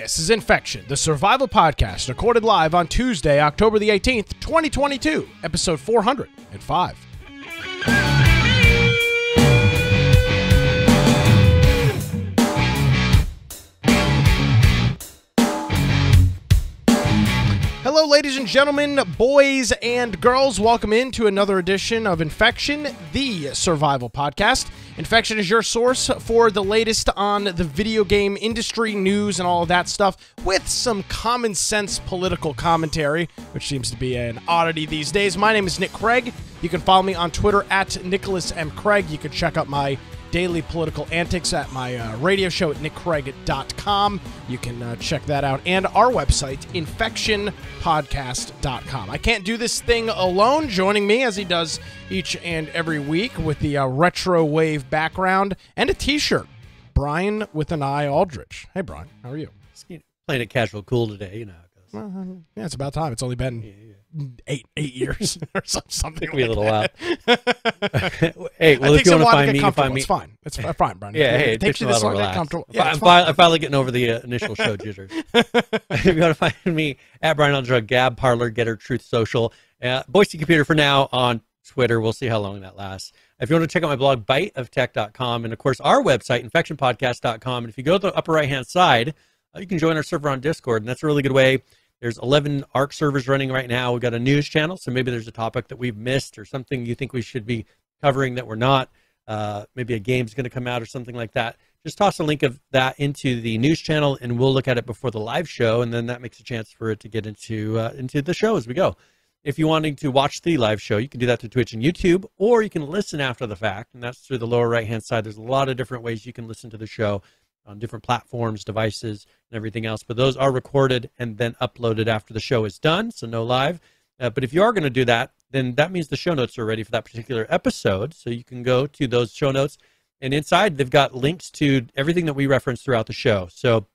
This is Infection, the survival podcast, recorded live on Tuesday, October the 18th, 2022, episode 405. Hello, ladies and gentlemen, boys and girls. Welcome into another edition of Infection, the survival podcast. Infection is your source for the latest on the video game industry, news, and all of that stuff, with some common sense political commentary, which seems to be an oddity these days. My name is Nick Craig. You can follow me on Twitter at Nicholas M. Craig. You can check out my daily political antics at my radio show at nickcraig.com. You can check that out. And our website, infectionpodcast.com. I can't do this thing alone. Joining me, as he does each and every week, with the retro wave background and a t-shirt, Brian with an eye Aldrich. Hey, Brian. How are you? Playing it casual cool today, you know. Yeah, it's about time. It's only been eight years or something. Took me a little while. Hey, well, if you want to find me, you can find me. It's fine. It's fine, Brian. Yeah, hey, it takes you this long to get comfortable. Yeah, I'm finally getting over the initial show jitters. If you want to find me at Brian on Drug, Gab, Parlor, Getter, Truth Social, Boise Computer for now on Twitter. We'll see how long that lasts. If you want to check out my blog, biteoftech.com, and of course our website, infectionpodcast.com. And if you go to the upper right-hand side, you can join our server on Discord, and that's a really good way. There's 11 ARC servers running right now. We've got a news channel, so maybe there's a topic that we've missed or something you think we should be covering that we're not. Maybe a game's going to come out or something like that. Just toss a link of that into the news channel, and we'll look at it before the live show, and then that makes a chance for it to get into the show as we go. If you're wanting to watch the live show, you can do that through Twitch and YouTube, or you can listen after the fact, and that's through the lower right-hand side. There's a lot of different ways you can listen to the show on different platforms, devices, and everything else. But those are recorded and then uploaded after the show is done, so no live. But if you are going to do that, then that means the show notes are ready for that particular episode. So you can go to those show notes, and inside they've got links to everything that we reference throughout the show. So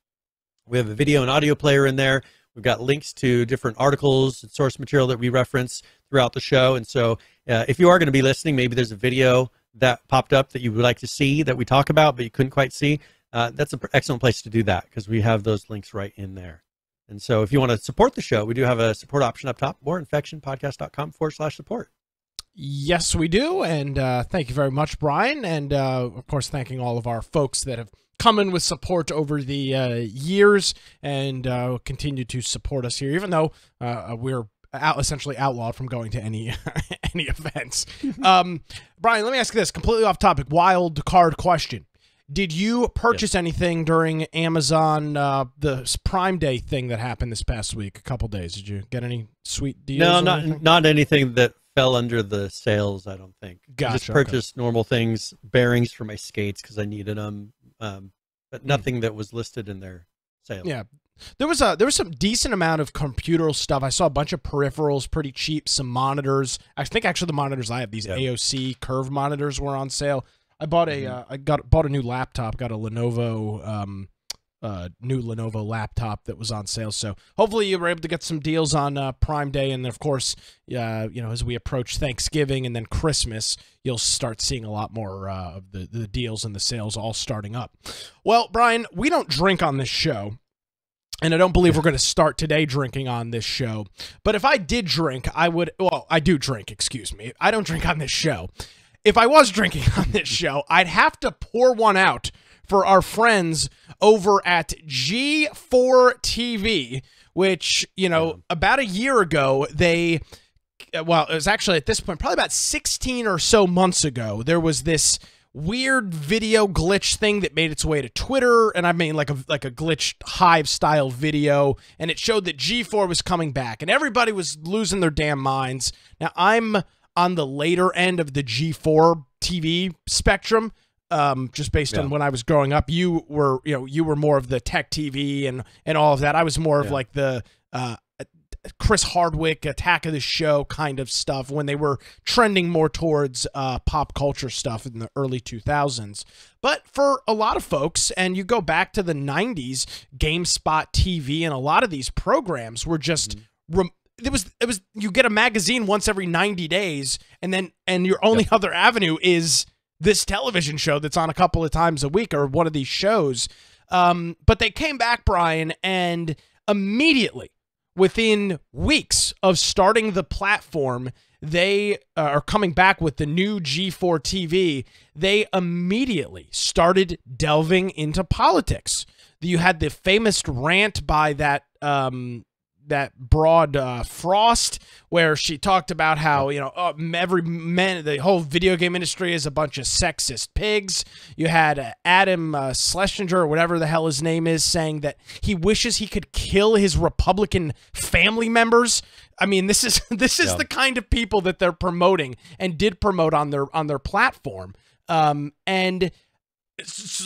we have a video and audio player in there. We've got links to different articles and source material that we reference throughout the show. And so if you are going to be listening, maybe there's a video that popped up that you would like to see that we talk about, but you couldn't quite see. That's an excellent place to do that because we have those links right in there. And so if you want to support the show, we do have a support option up top, or infectionpodcast.com/support. Yes, we do. And thank you very much, Brian. And of course, thanking all of our folks that have come in with support over the years and continue to support us here, even though we're essentially outlawed from going to any any events. Brian, let me ask you this, completely off topic, wild card question. Did you purchase anything during Amazon, the Prime Day thing that happened this past week, a couple days? Did you get any sweet deals? No, not anything that fell under the sales, I don't think. Gotcha, I just purchased normal things, bearings for my skates because I needed them, but nothing that was listed in their sale. Yeah. There was some decent amount of computer stuff. I saw a bunch of peripherals, pretty cheap, some monitors. I think actually the monitors I have, these AOC curve monitors, were on sale. I bought a bought a new laptop. Got a Lenovo new Lenovo laptop that was on sale. So hopefully you were able to get some deals on Prime Day, and of course, you know, as we approach Thanksgiving and then Christmas, you'll start seeing a lot more of the deals and the sales all starting up. Well, Brian, we don't drink on this show. And I don't believe we're going to start today drinking on this show. But if I did drink, I would. Well, I do drink. Excuse me. I don't drink on this show. If I was drinking on this show, I'd have to pour one out for our friends over at G4 TV, which, you know, about a year ago, well, it was actually at this point, probably about 16 or so months ago, there was this weird video glitch thing that made its way to Twitter, and I mean like a glitched Hive style video, and it showed that G4 was coming back, and everybody was losing their damn minds. Now, I'm on the later end of the G4 TV spectrum, just based on when I was growing up. You were more of the tech TV and all of that. I was more of like the Chris Hardwick Attack of the Show kind of stuff when they were trending more towards pop culture stuff in the early 2000s. But for a lot of folks, and you go back to the 90s, GameSpot TV and a lot of these programs were just it was you get a magazine once every 90 days, and your only other avenue is this television show that's on a couple of times a week, or one of these shows. But they came back, Brian, and immediately, within weeks of starting the platform, they are coming back with the new G4 TV. They immediately started delving into politics. You had the famous rant by that broad Frost, where she talked about how, you know, the whole video game industry is a bunch of sexist pigs. You had Adam Schlesinger, or whatever the hell his name is, saying that he wishes he could kill his Republican family members. I mean, this is the kind of people that they're promoting and did promote on their platform. And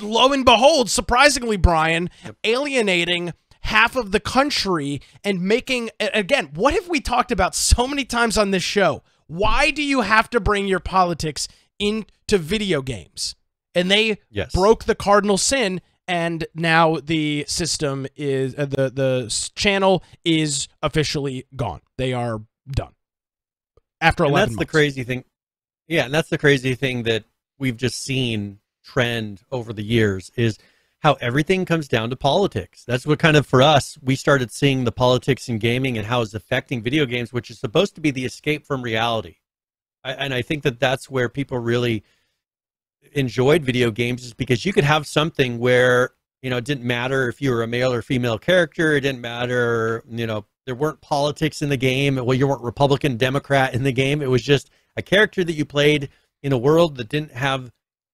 lo and behold, surprisingly, Brian, alienating half of the country and making, again, what have we talked about so many times on this show? Why do you have to bring your politics into video games? And they broke the cardinal sin, and now the system is, the channel is officially gone. They are done. After 11 months. That's the crazy thing. Yeah, and that's the crazy thing that we've just seen trend over the years, is how everything comes down to politics. That's what kind of, for us, we started seeing the politics in gaming and how it's affecting video games, which is supposed to be the escape from reality. And I think that that's where people really enjoyed video games, is because you could have something where, you know, it didn't matter if you were a male or female character. It didn't matter, you know, there weren't politics in the game. Well, you weren't Republican, Democrat in the game. It was just a character that you played in a world that didn't have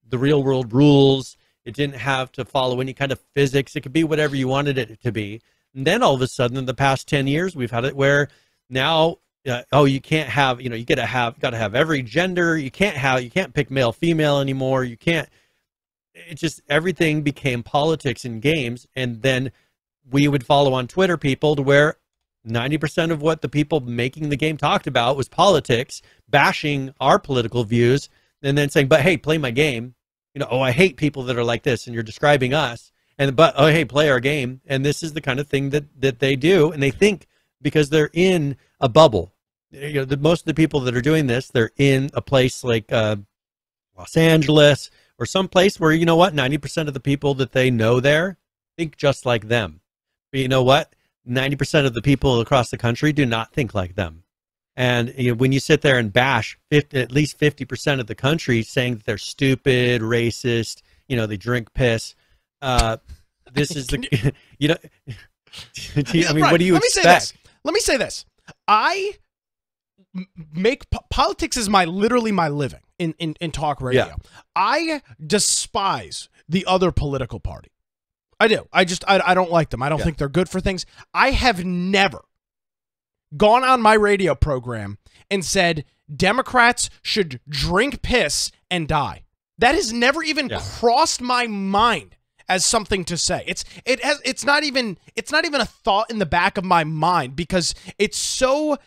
the real world rules. It didn't have to follow any kind of physics. It could be whatever you wanted it to be. And then all of a sudden, in the past 10 years, we've had it where now, you can't have, you know, you got to have every gender. You can't pick male, female anymore. You can't. It just, everything became politics in games. And then we would follow on Twitter people to where 90% of what the people making the game talked about was politics, bashing our political views, and then saying, but hey, play my game. You know, oh, I hate people that are like this, and you're describing us. But oh, hey, play our game. And this is the kind of thing that they do, and they think because they're in a bubble. You know, most of the people that are doing this, they're in a place like Los Angeles or some place where, you know what, 90% of the people that they know there think just like them. But you know what? 90% of the people across the country do not think like them. And you know, when you sit there and bash at least 50% of the country, saying that they're stupid, racist, you know, they drink piss. This is the, you know, I mean, what do you expect? Let me say this. I make politics is literally my living in talk radio. Yeah. I despise the other political party. I do. I don't like them. I don't think they're good for things. I have never gone on my radio program and said Democrats should drink piss and die. That has never even crossed my mind as something to say. It's not even a thought in the back of my mind, because it's so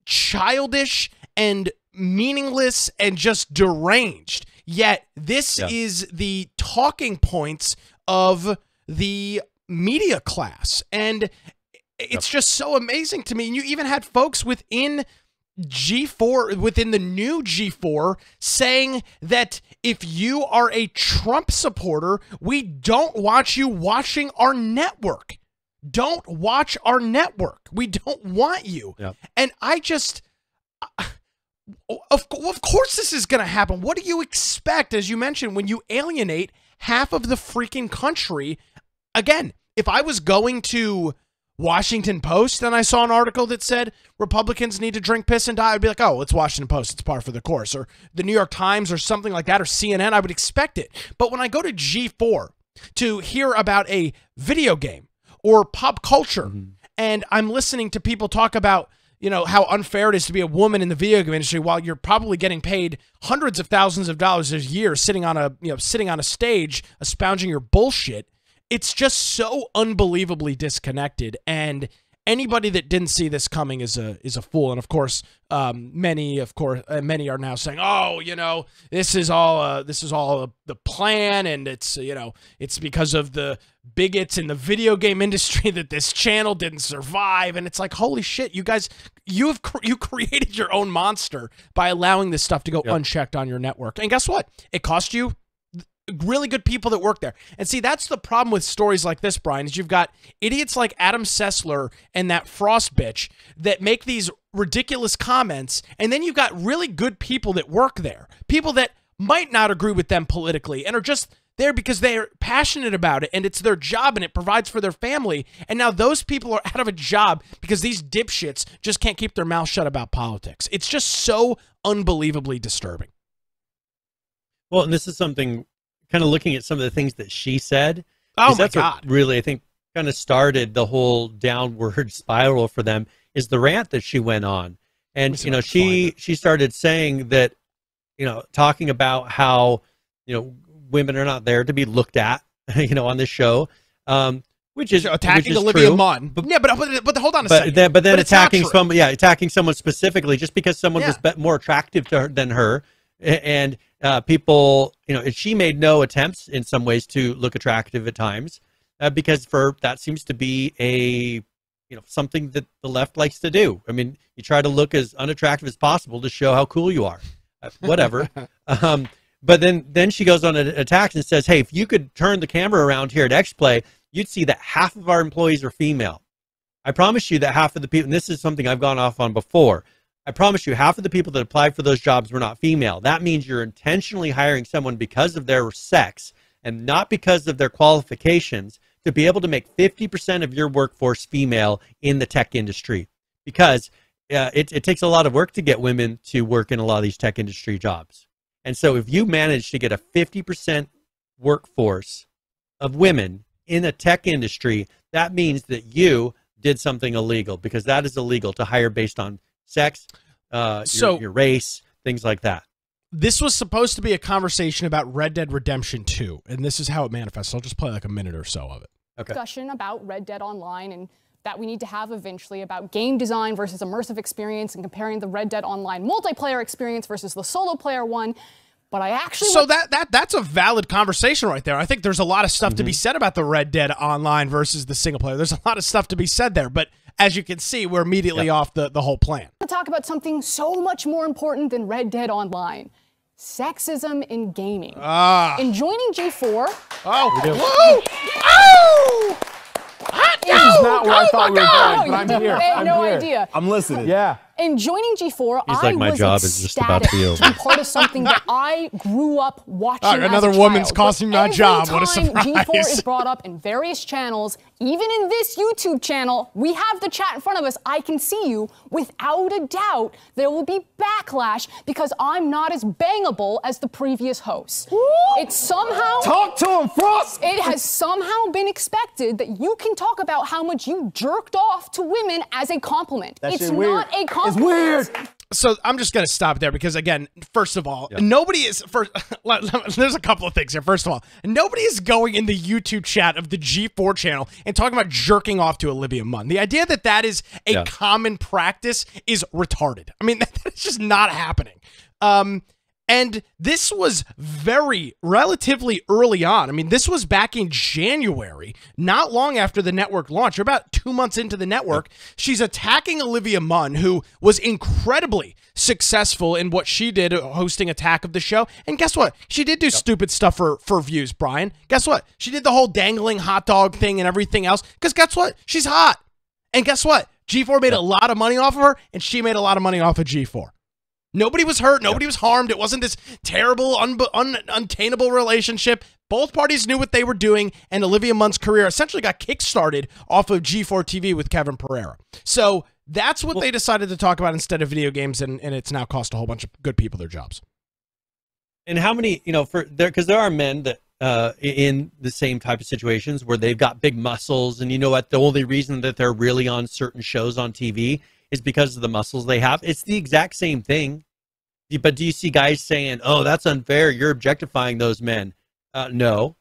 childish and meaningless and just deranged. Yet this is the talking points of the media class, and it's just so amazing to me. And you even had folks within G4, within the new G4, saying that if you are a Trump supporter, we don't want you watching our network. Don't watch our network. We don't want you. Yep. And I just, of course this is going to happen. What do you expect, as you mentioned, when you alienate half of the freaking country? Again, if I was going to Washington Post and I saw an article that said Republicans need to drink piss and die, I'd be like, oh, it's Washington Post. It's par for the course. Or the New York Times or something like that, or CNN, I would expect it. But when I go to G4 to hear about a video game or pop culture, and I'm listening to people talk about, you know, how unfair it is to be a woman in the video game industry while you're probably getting paid hundreds of thousands of dollars a year sitting on a stage espousing your bullshit. It's just so unbelievably disconnected, and anybody that didn't see this coming is a fool. And of course, many are now saying, "Oh, you know, this is all the plan, and it's it's because of the bigots in the video game industry that this channel didn't survive." And it's like, holy shit, you guys, you created your own monster by allowing this stuff to go unchecked on your network. And guess what? It cost you really good people that work there. And see, that's the problem with stories like this, Brian, is you've got idiots like Adam Sessler and that Frost bitch that make these ridiculous comments, and then you've got really good people that work there, people that might not agree with them politically and are just there because they're passionate about it and it's their job and it provides for their family. And now those people are out of a job because these dipshits just can't keep their mouth shut about politics. It's just so unbelievably disturbing. Well, and this is something, kind of looking at some of the things that she said. Oh my that's God. what really, I think, kind of started the whole downward spiral for them is the rant that she went on. And, you know, she started saying that, you know, talking about how, you know, women are not there to be looked at, you know, on this show, which is attacking Olivia true. Munn. But hold on a second. But then attacking someone specifically just because someone was more attractive to her than her, and people, you know, she made no attempts in some ways to look attractive at times, because that seems to be a, you know, something that the left likes to do. I mean, you try to look as unattractive as possible to show how cool you are. Whatever. But then she goes on an attack and says, hey, if you could turn the camera around here at X-Play, you'd see that half of our employees are female. I promise you that half of the people, and this is something I've gone off on before, I promise you half of the people that applied for those jobs were not female. That means you're intentionally hiring someone because of their sex and not because of their qualifications to be able to make 50% of your workforce female in the tech industry. Because it takes a lot of work to get women to work in a lot of these tech industry jobs. And so if you manage to get a 50% workforce of women in the tech industry, that means that you did something illegal, because that is illegal to hire based on sex, your race, things like that. This was supposed to be a conversation about Red Dead Redemption 2, and this is how it manifests. I'll just play like a minute or so of it. Okay. Discussion about Red Dead Online and that we need to have eventually about game design versus immersive experience and comparing the Red Dead Online multiplayer experience versus the solo player one. But I actually... So that's a valid conversation right there. I think there's a lot of stuff to be said about the Red Dead Online versus the single player. There's a lot of stuff to be said there, but as you can see, we're immediately off the whole plan. To talk about something so much more important than Red Dead Online. Sexism in gaming. In joining G4... Oh! Oh! This is not where I thought we were going, but I'm here. I had no here. idea. I'm listening. Yeah. In joining G4, He's I like, my was job is just about to be over. be part of something that I grew up watching. Another as a woman's child. costing my job. What a surprise. Every time G4 is brought up in various channels, even in this YouTube channel, we have the chat in front of us. I can see you. Without a doubt, there will be backlash because I'm not as bangable as the previous hosts. It's somehow... Talk to him, Frost! It has somehow been expected that you can talk about how much you jerked off to women as a compliment. It's not a compliment. It's weird. So I'm just going to stop there because, again, first of all, nobody is... There's a couple of things here. First of all, nobody is going in the YouTube chat of the G4 channel and talking about jerking off to Olivia Munn. The idea that that is a common practice is retarded. I mean, that's just not happening. And this was relatively early on. I mean, this was back in January, not long after the network launched. We're about 2 months into the network. She's attacking Olivia Munn, who was incredibly successful in what she did hosting Attack of the Show. And guess what? She did do stupid stuff for views, Brian. Guess what? She did the whole dangling hot dog thing and everything else. Because guess what? She's hot. And guess what? G4 made a lot of money off of her, and she made a lot of money off of G4. Nobody was hurt. Nobody was harmed. It wasn't this terrible, untainable relationship. Both parties knew what they were doing, and Olivia Munn's career essentially got kickstarted off of G4 TV with Kevin Pereira. So that's what they decided to talk about instead of video games, and it's now cost a whole bunch of good people their jobs. And how many, you know, because there are men that in the same type of situations where they've got big muscles, and you know what, the only reason that they're really on certain shows on TV is because of the muscles they have. It's the exact same thing. But do you see guys saying, oh, that's unfair, you're objectifying those men? No.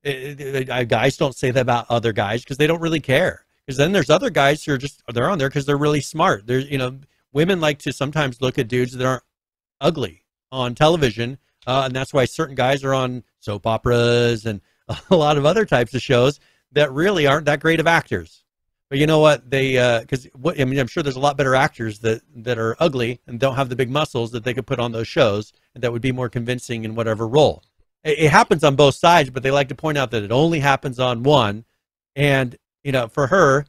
Guys don't say that about other guys because they don't really care. Because then there's other guys who are they're on there because they're really smart. There's, you know, women like to sometimes look at dudes that aren't ugly on television. And that's why certain guys are on soap operas and a lot of other types of shows that really aren't that great of actors. But you know what? I mean, I'm sure there's a lot better actors that are ugly and don't have the big muscles that they could put on those shows and that would be more convincing in whatever role. it happens on both sides, but they like to point out that it only happens on one. And, you know, for her,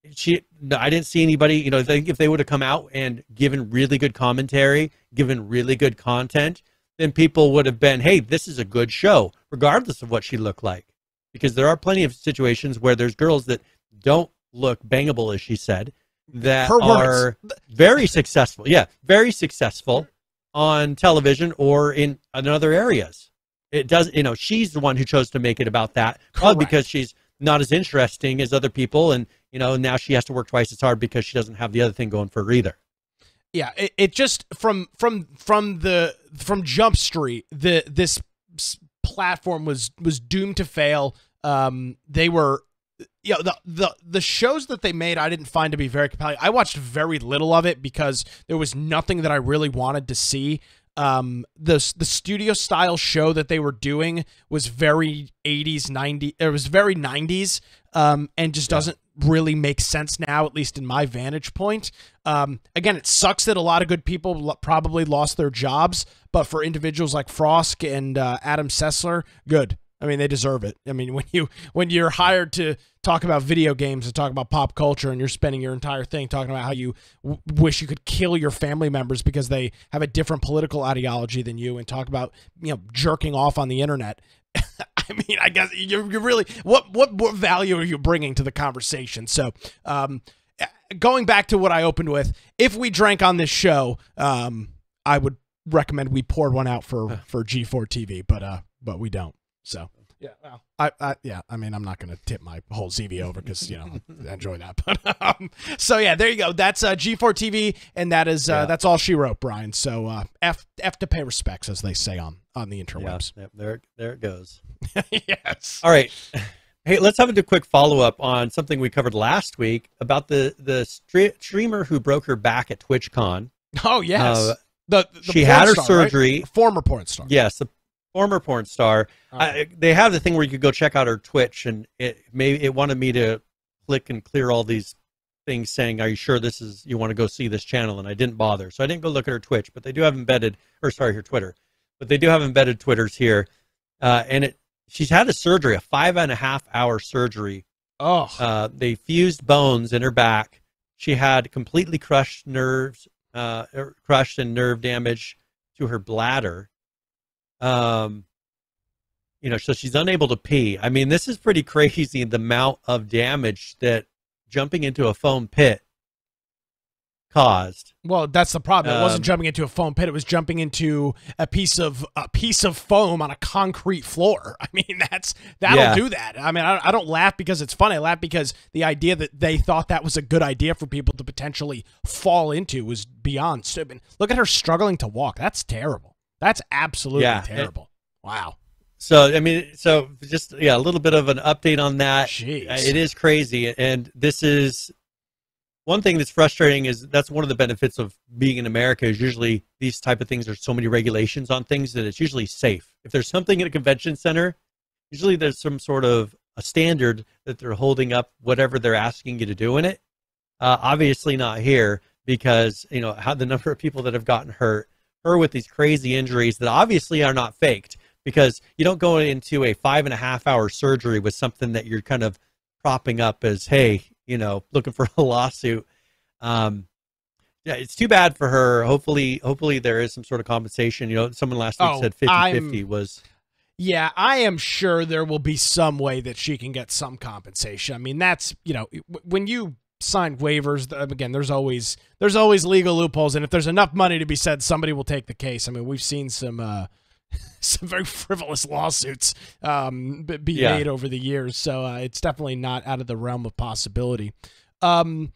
I didn't see anybody, you know, if they would have come out and given really good commentary, given really good content, then people would have been, hey, this is a good show, regardless of what she looked like. Because there are plenty of situations where there's girls that don't look bangable, as she said, that are very successful. Yeah, very successful on television or in other areas. It does, you know, she's the one who chose to make it about that, probably because she's not as interesting as other people, and you know, now she has to work twice as hard because she doesn't have the other thing going for her either. Yeah, it just from Jump Street, this platform was doomed to fail. They were, you know, the shows that they made, I didn't find to be very compelling. I watched very little of it because there was nothing that I really wanted to see. The studio style show that they were doing was very 80s, 90s. It was very 90s, and just doesn't really make sense now, at least in my vantage point. Again, it sucks that a lot of good people probably lost their jobs, but for individuals like Frost and Adam Sessler, good. I mean, they deserve it. I mean, when you're hired to talk about video games and talk about pop culture, and you're spending your entire thing talking about how you wish you could kill your family members because they have a different political ideology than you, and talk about, you know, jerking off on the internet. I mean, I guess you're really, what value are you bringing to the conversation? So, going back to what I opened with, if we drank on this show, I would recommend we poured one out for G4 TV, but we don't. So yeah, well, I mean, I'm not going to tip my whole ZV over because, you know, I enjoy that. But so yeah, there you go. That's G4 TV, and that is that's all she wrote, Brian. So F to pay respects, as they say on the interwebs. Yeah, there it goes. Yes. All right. Hey, let's have a quick follow up on something we covered last week about the streamer who broke her back at TwitchCon. Oh yes, she had her star, surgery. Right? Former porn star. Yes, the former porn star. They have the thing where you could go check out her Twitch, and it wanted me to click and clear all these things saying, "Are you sure you want to go see this channel?" And I didn't bother, so I didn't go look at her Twitch. But they do have her Twitter. But they do have embedded Twitters here, and she's had a surgery, a 5.5 hour surgery. Oh. They fused bones in her back. She had completely crushed nerves, crushed and nerve damage to her bladder. You know, so she's unable to pee. I mean, this is pretty crazy, the amount of damage that jumping into a foam pit caused. Well, that's the problem. It wasn't jumping into a foam pit. It was jumping into a piece of foam on a concrete floor. I mean, that'll do that. I mean, I don't laugh because it's funny. I laugh because the idea that they thought that was a good idea for people to potentially fall into was beyond stupid. Look at her struggling to walk. That's terrible. That's absolutely terrible. Wow. So, I mean, just, a little bit of an update on that. Jeez. It is crazy. And this is one thing that's frustrating, is that's one of the benefits of being in America, is usually these type of things, there's so many regulations on things that it's usually safe. If there's something in a convention center, usually there's some sort of a standard that they're holding up whatever they're asking you to do in it. Obviously not here, because, you know, how the number of people that have gotten hurt, her with these crazy injuries that obviously are not faked, because you don't go into a 5.5 hour surgery with something that you're kind of propping up as, hey, you know, looking for a lawsuit. Yeah, it's too bad for her. Hopefully there is some sort of compensation. You know, someone last week said 50-50 was. Yeah, I am sure there will be some way that she can get some compensation. I mean, that's, you know, when you sign waivers, again, there's always legal loopholes, and if there's enough money to be said, somebody will take the case. I mean, we've seen some very frivolous lawsuits be made over the years, so it's definitely not out of the realm of possibility. Speaking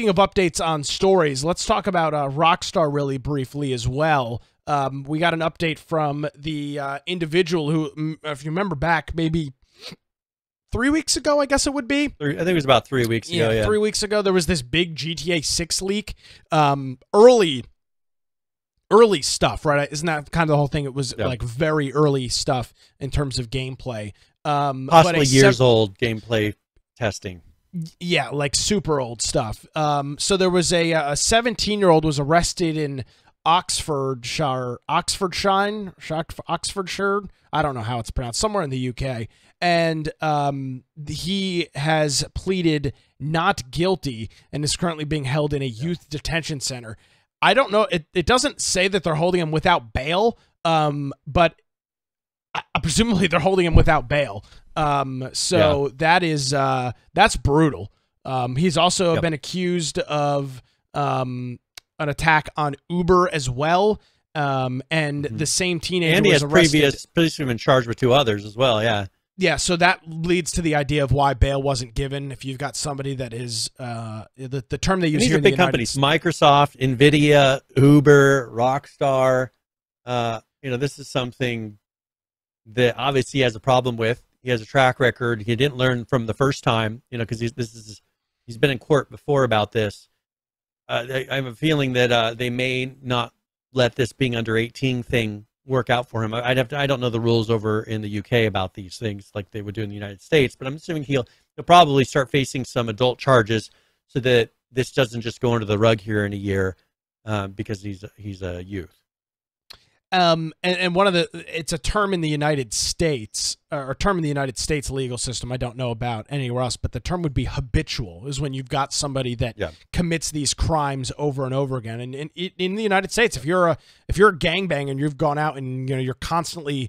of updates on stories, let's talk about Rockstar really briefly as well. We got an update from the individual who, if you remember back, maybe 3 weeks ago, I guess it would be. I think it was about 3 weeks ago. Yeah, 3 weeks ago, there was this big GTA 6 leak. Early stuff, right? Isn't that kind of the whole thing? It was like very early stuff in terms of gameplay. Possibly years old gameplay testing. Yeah, like super old stuff. So there was a 17-year-old was arrested in Oxfordshire. I don't know how it's pronounced. Somewhere in the UK, and he has pleaded not guilty and is currently being held in a youth detention center. I don't know. It doesn't say that they're holding him without bail, but presumably they're holding him without bail. So that is that's brutal. He's also been accused of an attack on Uber as well. And the same teenager and he was has arrested. previously been charged with 2 others as well. Yeah. Yeah, so that leads to the idea of why bail wasn't given. If you've got somebody that is the term they use These here are in the big United companies: States. Microsoft, Nvidia, Uber, Rockstar. This is something that obviously he has a problem with. He has a track record. He didn't learn from the first time, because he's been in court before about this. I have a feeling that they may not let this being under 18 thing work out for him. I don't know the rules over in the UK about these things like they would do in the United States, but I'm assuming he'll probably start facing some adult charges so that this doesn't just go under the rug here in a year because he's a youth. And one of it's a term in the United States, or a term in the United States legal system I don't know about anywhere else, but the term would be habitual, is when you've got somebody that commits these crimes over and over again. And in the United States, if you're a gangbanger and you've gone out and you're constantly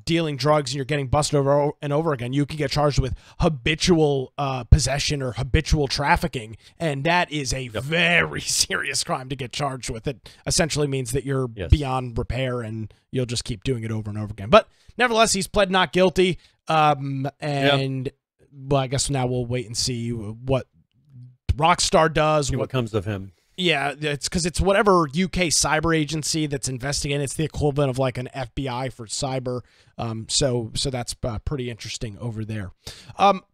dealing drugs and you're getting busted over and over again, you can get charged with habitual possession or habitual trafficking, and that is a very serious crime to get charged with. It essentially means that you're beyond repair and you'll just keep doing it over and over again. But nevertheless, he's pled not guilty, well, I guess now we'll wait and see what Rockstar does. See what comes of him. Yeah, it's because it's whatever UK cyber agency that's investigating. It's the equivalent of like an FBI for cyber. So that's pretty interesting over there.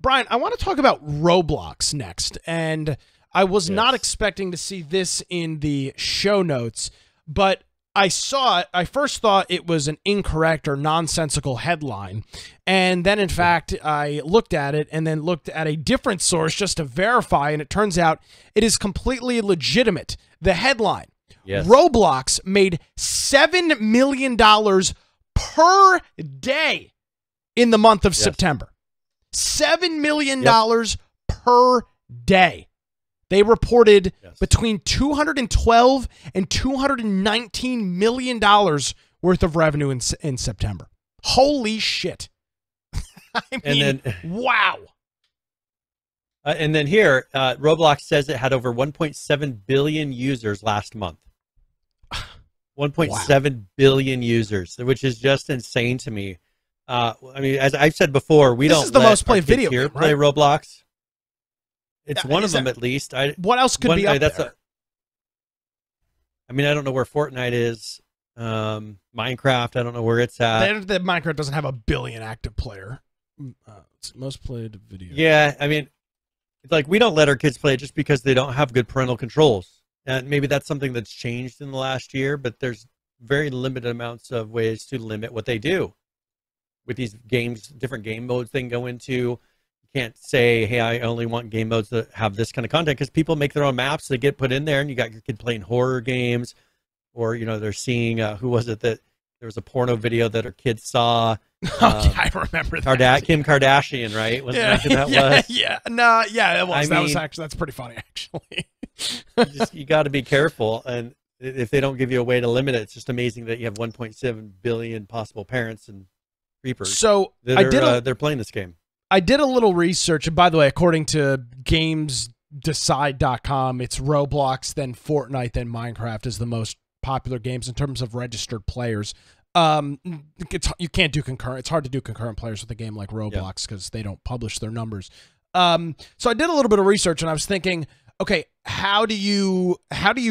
Brian, I want to talk about Roblox next. And I was not expecting to see this in the show notes, but I saw it. I first thought it was an incorrect or nonsensical headline. And then, in fact, I looked at it and then looked at a different source just to verify. And it turns out it is completely legitimate. The headline, Roblox made $7 million per day in the month of September. $7 million per day. They reported between $212 and $219 million worth of revenue in September. Holy shit. I mean, wow. And then here, Roblox says it had over 1.7 billion users last month. 1.7 billion users, which is just insane to me. I mean, as I've said before, this is the most played video game, right? Play Roblox. It's one of them, at least. What else could be up there? I mean, I don't know where Fortnite is. Minecraft, I don't know where it's at. The Minecraft doesn't have a billion active player. It's most played video. Yeah, I mean, like, we don't let our kids play it just because they don't have good parental controls. And maybe that's something that's changed in the last year, but there's very limited amounts of ways to limit what they do with these games, different game modes they can go into. Can't say, hey, I only want game modes that have this kind of content, because people make their own maps. They get put in there, and you got your kid playing horror games, or they're seeing who was it that there was a porno video that her kids saw. I remember that. Kim Kardashian, right? Wasn't that who that was? Yeah, no, yeah, it was. That's pretty funny, actually. you got to be careful, and if they don't give you a way to limit it, it's just amazing that you have 1.7 billion possible parents and creepers. So they're playing this game. I did a little research, and by the way, according to GamesDecide.com, it's Roblox, then Fortnite, then Minecraft is the most popular games in terms of registered players. You can't do concurrent. It's hard to do concurrent players with a game like Roblox because they don't publish their numbers. So I did a little bit of research, and I was thinking, okay, how do you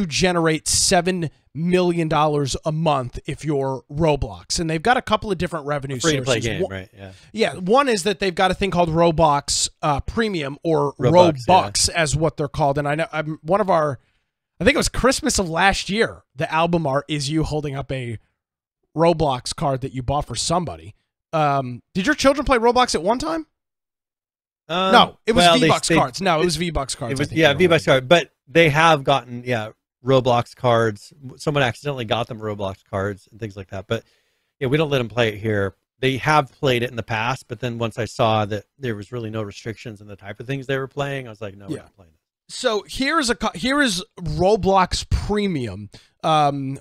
generate $7 million a month if you're Roblox? And they've got a couple of different revenue sources. Free-to-play game, right? Yeah. One is that they've got a thing called Roblox Premium, or Robux, as what they're called. And I know I think it was Christmas of last year. The album art is you holding up a Roblox card that you bought for somebody. Did your children play Roblox at one time? No, it was V-Bucks cards. No, it was V-Bucks cards. V-Bucks cards. But they have gotten, Roblox cards. Someone accidentally got them Roblox cards and things like that. But yeah, we don't let them play it here. They have played it in the past, but then once I saw that there was really no restrictions in the type of things they were playing, I was like, no, we're not playing it. So here is Roblox Premium,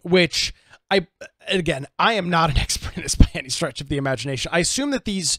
which I am not an expert in this by any stretch of the imagination. I assume that these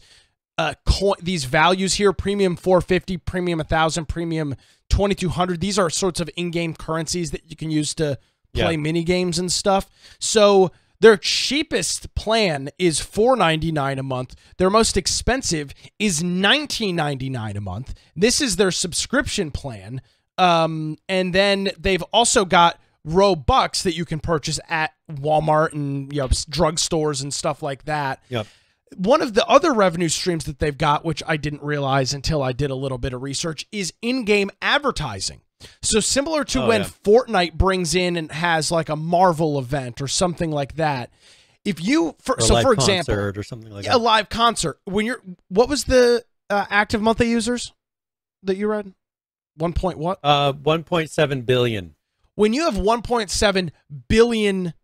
values here, Premium 450, Premium 1000, Premium 2200, these are sorts of in-game currencies that you can use to play mini games and stuff. So their cheapest plan is $4.99 a month. Their most expensive is $19.99 a month. This is their subscription plan. And then they've also got Robux that you can purchase at Walmart and drugstores and stuff like that. Yep. One of the other revenue streams that they've got, which I didn't realize until I did a little bit of research, is in-game advertising. So similar to when Fortnite brings in and has like a Marvel event or something like that. If you, for example, or something like that. A live concert. What was the active monthly users that you read? 1.7 billion. When you have 1.7 billion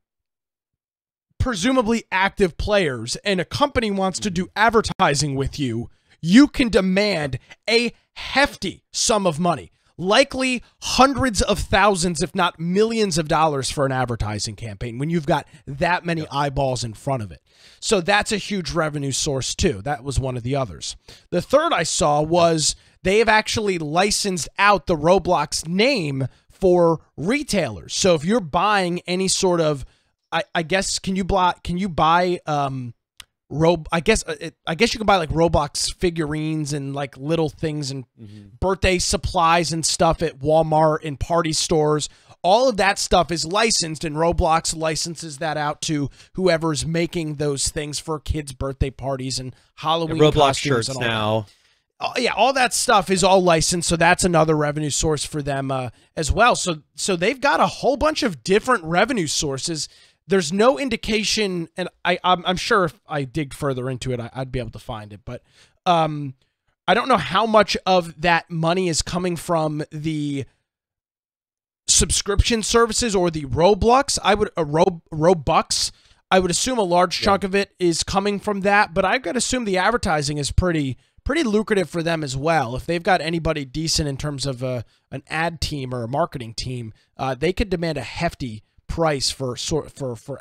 presumably active players and a company wants to do advertising with you, you can demand a hefty sum of money, likely hundreds of thousands, if not millions of dollars for an advertising campaign when you've got that many eyeballs in front of it. So that's a huge revenue source too. That was one of the others. The third I saw was they have actually licensed out the Roblox name for retailers. So if you're buying any sort of, I guess, can you buy I guess you can buy like Roblox figurines and like little things and birthday supplies and stuff at Walmart and party stores. All of that stuff is licensed, and Roblox licenses that out to whoever's making those things for kids' birthday parties and Halloween Roblox costumes shirts and all now. Yeah, all that stuff is all licensed, so that's another revenue source for them as well. So they've got a whole bunch of different revenue sources. There's no indication, and I'm sure if I dig further into it, I'd be able to find it. But I don't know how much of that money is coming from the subscription services or the Roblox. Robux. I would assume a large chunk of it is coming from that, but I've got to assume the advertising is pretty lucrative for them as well. If they've got anybody decent in terms of an ad team or a marketing team, they could demand a hefty price for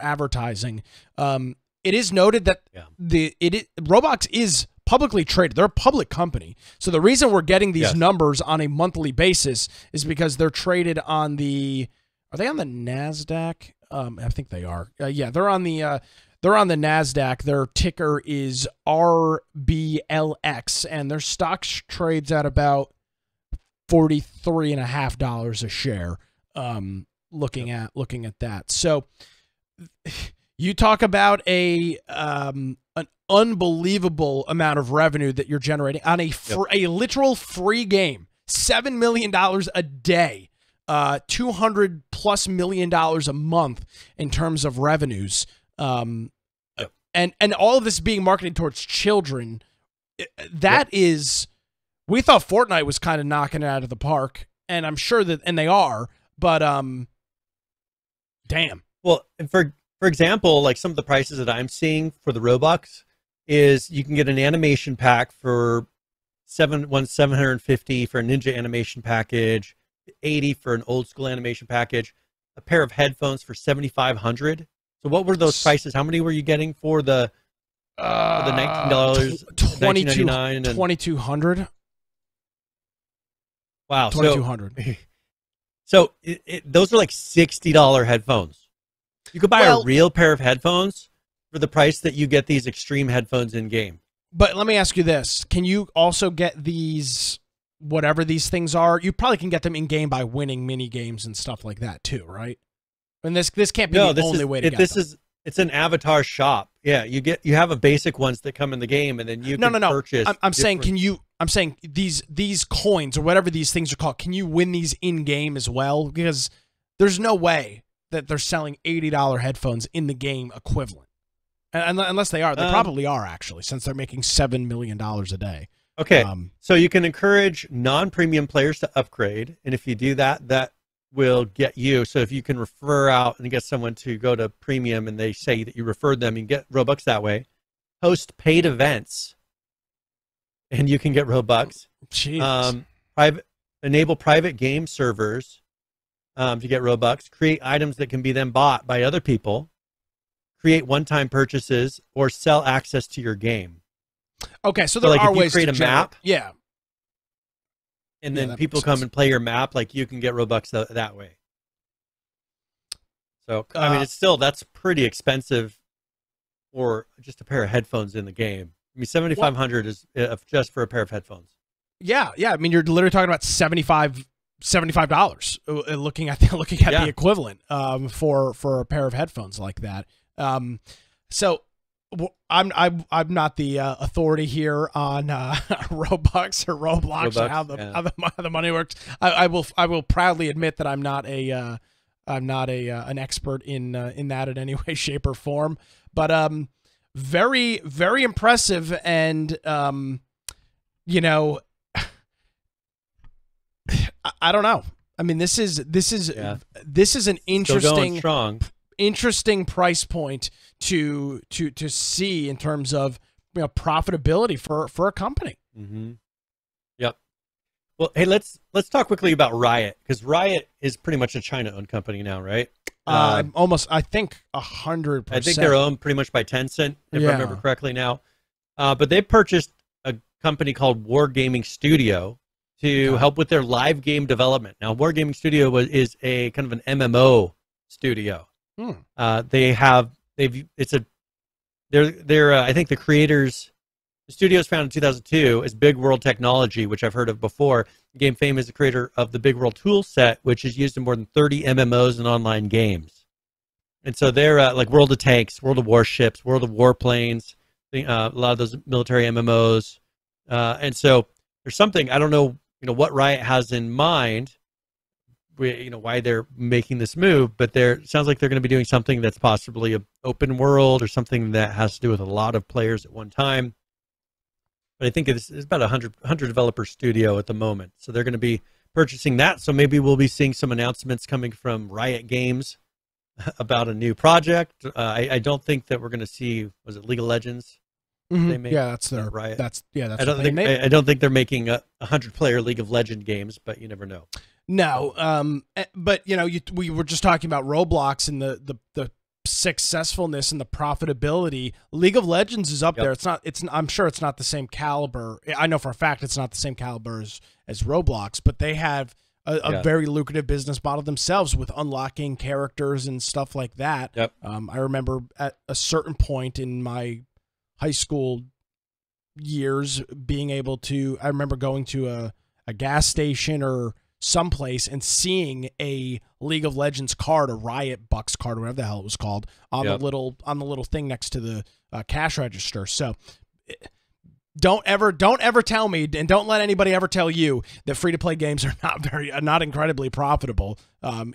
advertising. It is noted that Roblox is publicly traded. They're a public company. So the reason we're getting these numbers on a monthly basis is because they're traded on the, are they on the NASDAQ? I think they are. Yeah, they're on the NASDAQ. Their ticker is RBLX, and their stock trades at about $43.50 a share. Looking at that. So you talk about an unbelievable amount of revenue that you're generating on a literal free game. $7 million a day. $200+ million a month in terms of revenues. And all of this being marketed towards children. That is, we thought Fortnite was kind of knocking it out of the park, and I'm sure that, and they are, but damn. Well, for example, like some of the prices that I'm seeing for the Robux is you can get an animation pack for $750 for a Ninja animation package, $80 for an old school animation package, a pair of headphones for $7,500. So what were those prices? How many were you getting for the $19, $19.99, $2,200? Wow, $2,200. So those are like $60 headphones. You could buy a real pair of headphones for the price that you get these extreme headphones in game. But let me ask you this: can you also get these, whatever these things are? You probably can get them in game by winning mini games and stuff like that too, right? And this can't be the only way to get them. It's an avatar shop. Yeah, you have a basic ones that come in the game, and then you can purchase. I'm saying, I'm saying these coins or whatever these things are called, can you win these in game as well? Because there's no way that they're selling $80 headphones in the game equivalent, and unless they are, they probably are actually, since they're making $7 million a day. Okay, so you can encourage non-premium players to upgrade, and if you do that, will get you. So if you can refer out and get someone to go to premium and they say that you referred them, you can get Robux that way. Host paid events and you can get Robux. Jeez. Enable private game servers to get Robux. Create items that can be then bought by other people. Create one-time purchases or sell access to your game. Okay, so there like are if you ways create to a map, Yeah. and Yeah, then that people makes come sense. and play your map, like you can get Robux that way. So I mean, it's still, that's pretty expensive for just a pair of headphones in the game. I mean, $7,500 is just for a pair of headphones. Yeah. I mean, you're literally talking about $75 looking at the equivalent for a pair of headphones like that. So I'm not the authority here on Robux or Roblox and how the money works. I will proudly admit that I'm not an expert in that in any way, shape, or form. But very, very impressive, and I don't know. I mean, this is an interesting price point to see in terms of profitability for a company. Mm-hmm. Yep. Well, hey, let's talk quickly about Riot, because Riot is pretty much a China-owned company now, right? I think 100%. I think they're owned pretty much by Tencent, if I remember correctly now. But they purchased a company called Wargaming Studio to help with their live game development. Now, Wargaming Studio is a kind of an MMO studio. I think the creators, the studio was founded in 2002 as Big World Technology, which I've heard of before. Game Fame is the creator of the Big World tool set, which is used in more than 30 MMOs and online games. And so they're like World of Tanks, World of Warships, World of Warplanes, a lot of those military MMOs. And so there's something, I don't know, what Riot has in mind, why they're making this move, but it sounds like they're going to be doing something that's possibly an open world or something that has to do with a lot of players at one time. But I think it's about a 100 developer studio at the moment. So they're going to be purchasing that. So maybe we'll be seeing some announcements coming from Riot Games about a new project. I don't think that we're going to see, was it League of Legends? Mm-hmm. That's their Riot. That's I don't think they're making a 100-player League of Legends games, but you never know. No, but we were just talking about Roblox and the successfulness and the profitability. League of Legends is up there. I'm sure it's not the same caliber. I know for a fact it's not the same caliber as Roblox, but they have a very lucrative business model themselves with unlocking characters and stuff like that. Yep. I remember at a certain point in my high school years being able to, I remember going to a gas station or someplace and seeing a League of Legends card, a Riot Bucks card, or whatever the hell it was called, on the little thing next to the cash register. So don't ever tell me, and don't let anybody ever tell you that free-to-play games are not incredibly profitable.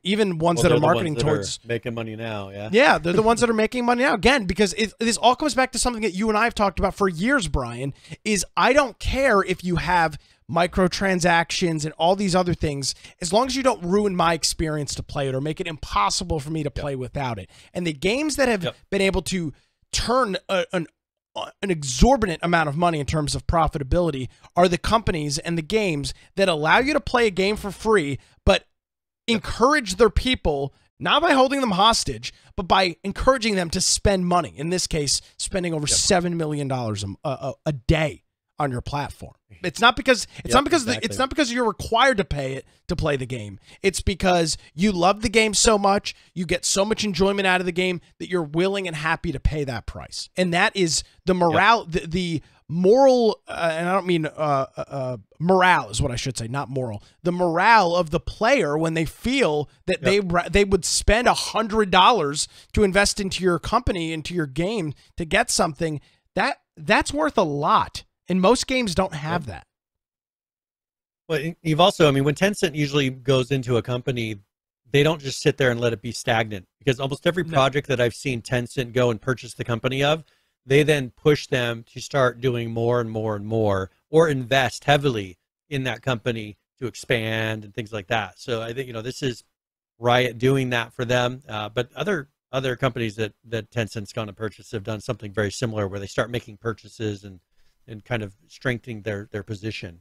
Even ones that are marketing towards making money now. Yeah, they're the ones that are making money now. Again, because this all comes back to something that you and I have talked about for years, Brian, is I don't care if you have microtransactions and all these other things, as long as you don't ruin my experience to play it or make it impossible for me to play without it. And the games that have been able to turn an exorbitant amount of money in terms of profitability are the companies and the games that allow you to play a game for free, but encourage their people, not by holding them hostage, but by encouraging them to spend money. In this case, spending over $7 million a day on your platform. It's not because it's not because you're required to pay it to play the game. It's because you love the game so much, you get so much enjoyment out of the game that you're willing and happy to pay that price. And that is the morale, the moral, and I don't mean morale is what I should say, not moral. The morale of the player when they feel that they would spend $100 to invest into your company, into your game to get something that's worth a lot. And most games don't have that. Well, you've also, I mean, when Tencent usually goes into a company, they don't just sit there and let it be stagnant, because almost every project that I've seen Tencent go and purchase the company of, they then push them to start doing more and more and more, or invest heavily in that company to expand and things like that. So I think, this is Riot doing that for them, but other companies that Tencent's gone to purchase have done something very similar, where they start making purchases and kind of strengthening their position.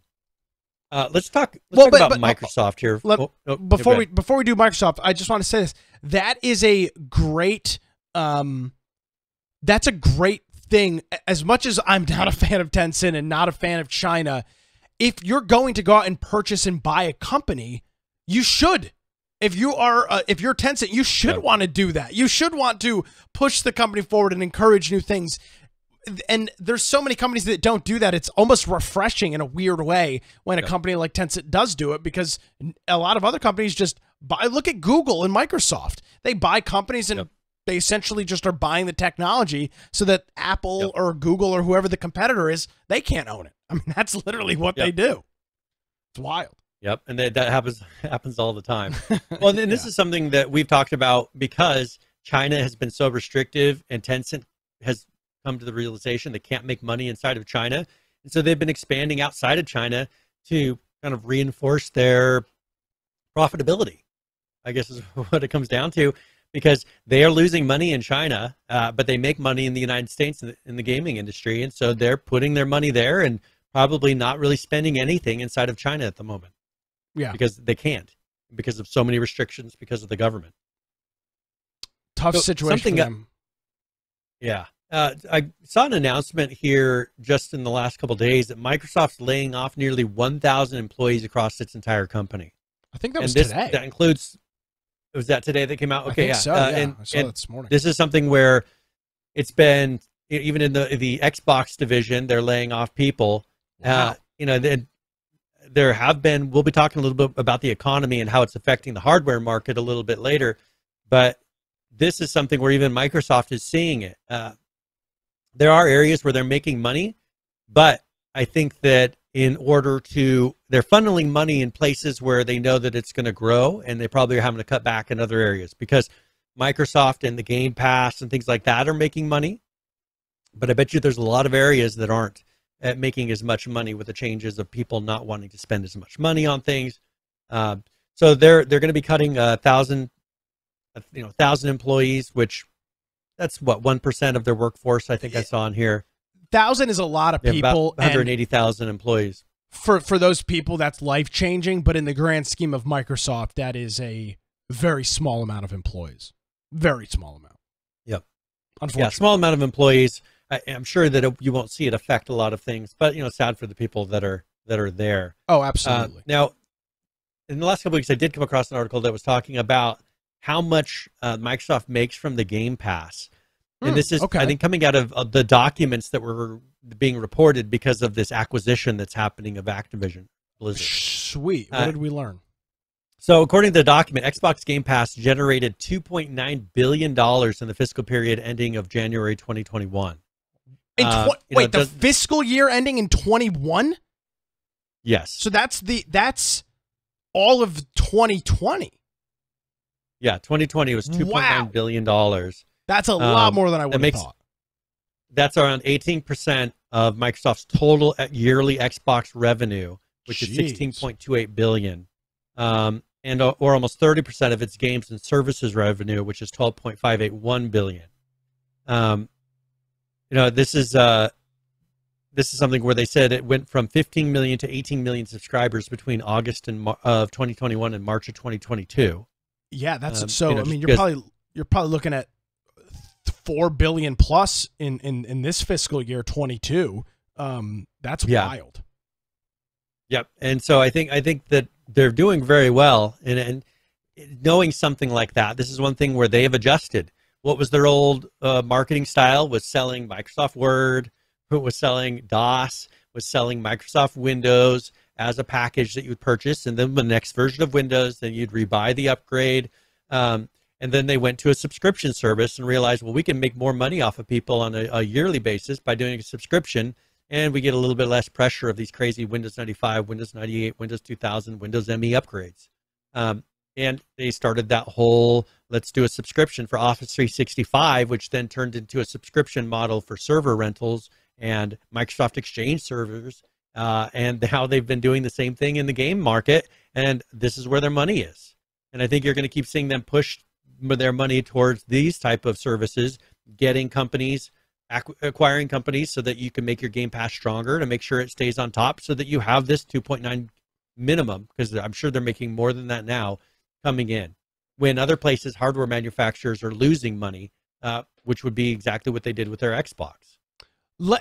Let's talk about Microsoft here. Before we do Microsoft, I just want to say this. That is a great that's a great thing. As much as I'm not a fan of Tencent and not a fan of China, if you're going to go out and purchase and buy a company, you should. If you're Tencent, you should want to do that. You should want to push the company forward and encourage new things. And there's so many companies that don't do that. It's almost refreshing in a weird way when a company like Tencent does do it, because a lot of other companies just buy. Look at Google and Microsoft. They buy companies and they essentially just are buying the technology so that Apple or Google or whoever the competitor is, they can't own it. I mean, that's literally what they do. It's wild. Yep, and that happens all the time. Well, then this is something that we've talked about, because China has been so restrictive, and Tencent has come to the realization they can't make money inside of China, and so they've been expanding outside of China to kind of reinforce their profitability, I guess is what it comes down to, because they are losing money in China, but they make money in the United States in the gaming industry, and so they're putting their money there and probably not really spending anything inside of China at the moment. Yeah, because they can't, because of so many restrictions, because of the government. Tough situation for them. Yeah. I saw an announcement here just in the last couple of days that Microsoft's laying off nearly 1,000 employees across its entire company. I think that was today. That includes, was that today that came out? Okay, I think so, and I saw that this morning. This is something where it's been, even in the Xbox division, they're laying off people. Wow. There have been, we'll be talking a little bit about the economy and how it's affecting the hardware market a little bit later, but this is something where even Microsoft is seeing it. There are areas where they're making money, but I think that they're funneling money in places where they know that it's going to grow, and they probably are having to cut back in other areas, because Microsoft and the Game Pass and things like that are making money, but I bet you there's a lot of areas that aren't making as much money, with the changes of people not wanting to spend as much money on things. So they're going to be cutting 1,000 employees, which that's what, 1% of their workforce, I think I saw in here. 1,000 is a lot of people. About 180,000 employees. For those people, that's life-changing, but in the grand scheme of Microsoft, that is a very small amount of employees. Very small amount. Yep. Unfortunately. Yeah, small amount of employees. I'm sure that you won't see it affect a lot of things, but sad for the people that are there. Oh, absolutely. Now, in the last couple of weeks, I did come across an article that was talking about how much Microsoft makes from the Game Pass, and this is, I think, coming out of the documents that were being reported because of this acquisition that's happening of Activision Blizzard. Sweet. What did we learn? So, according to the document, Xbox Game Pass generated $2.9 billion in the fiscal period ending of January 2021. Wait, the fiscal year ending in 21? Yes. So that's all of 2020. Yeah, 2020 was $2.9 billion. That's a lot more than I would have thought. That's around 18% of Microsoft's total yearly Xbox revenue, which is $16.28 billion, or almost 30% of its games and services revenue, which is $12.581 billion. This is something where they said it went from 15 million to 18 million subscribers between August of 2021 and March of 2022. Yeah, that's I mean, you're probably looking at 4 billion plus in this fiscal year 22. That's wild. Yep. And so I think that they're doing very well, and knowing something like that, this is one thing where they have adjusted. What was their old marketing style? Was selling Microsoft Word, was selling DOS, was selling Microsoft Windows as a package that you would purchase, and then the next version of Windows, then you'd rebuy the upgrade. And then they went to a subscription service and realized, well, we can make more money off of people on a yearly basis by doing a subscription, and we get a little bit less pressure of these crazy Windows 95, Windows 98, Windows 2000, Windows ME upgrades. And they started that whole, let's do a subscription for Office 365, which then turned into a subscription model for server rentals and Microsoft Exchange servers. And now they've been doing the same thing in the game market, and this is where their money is. And I think you're going to keep seeing them push their money towards these type of services, getting companies, acquiring companies so that you can make your Game Pass stronger to make sure it stays on top so that you have this 2.9 minimum, because I'm sure they're making more than that now coming in. When other places, hardware manufacturers are losing money, which would be exactly what they did with their Xbox.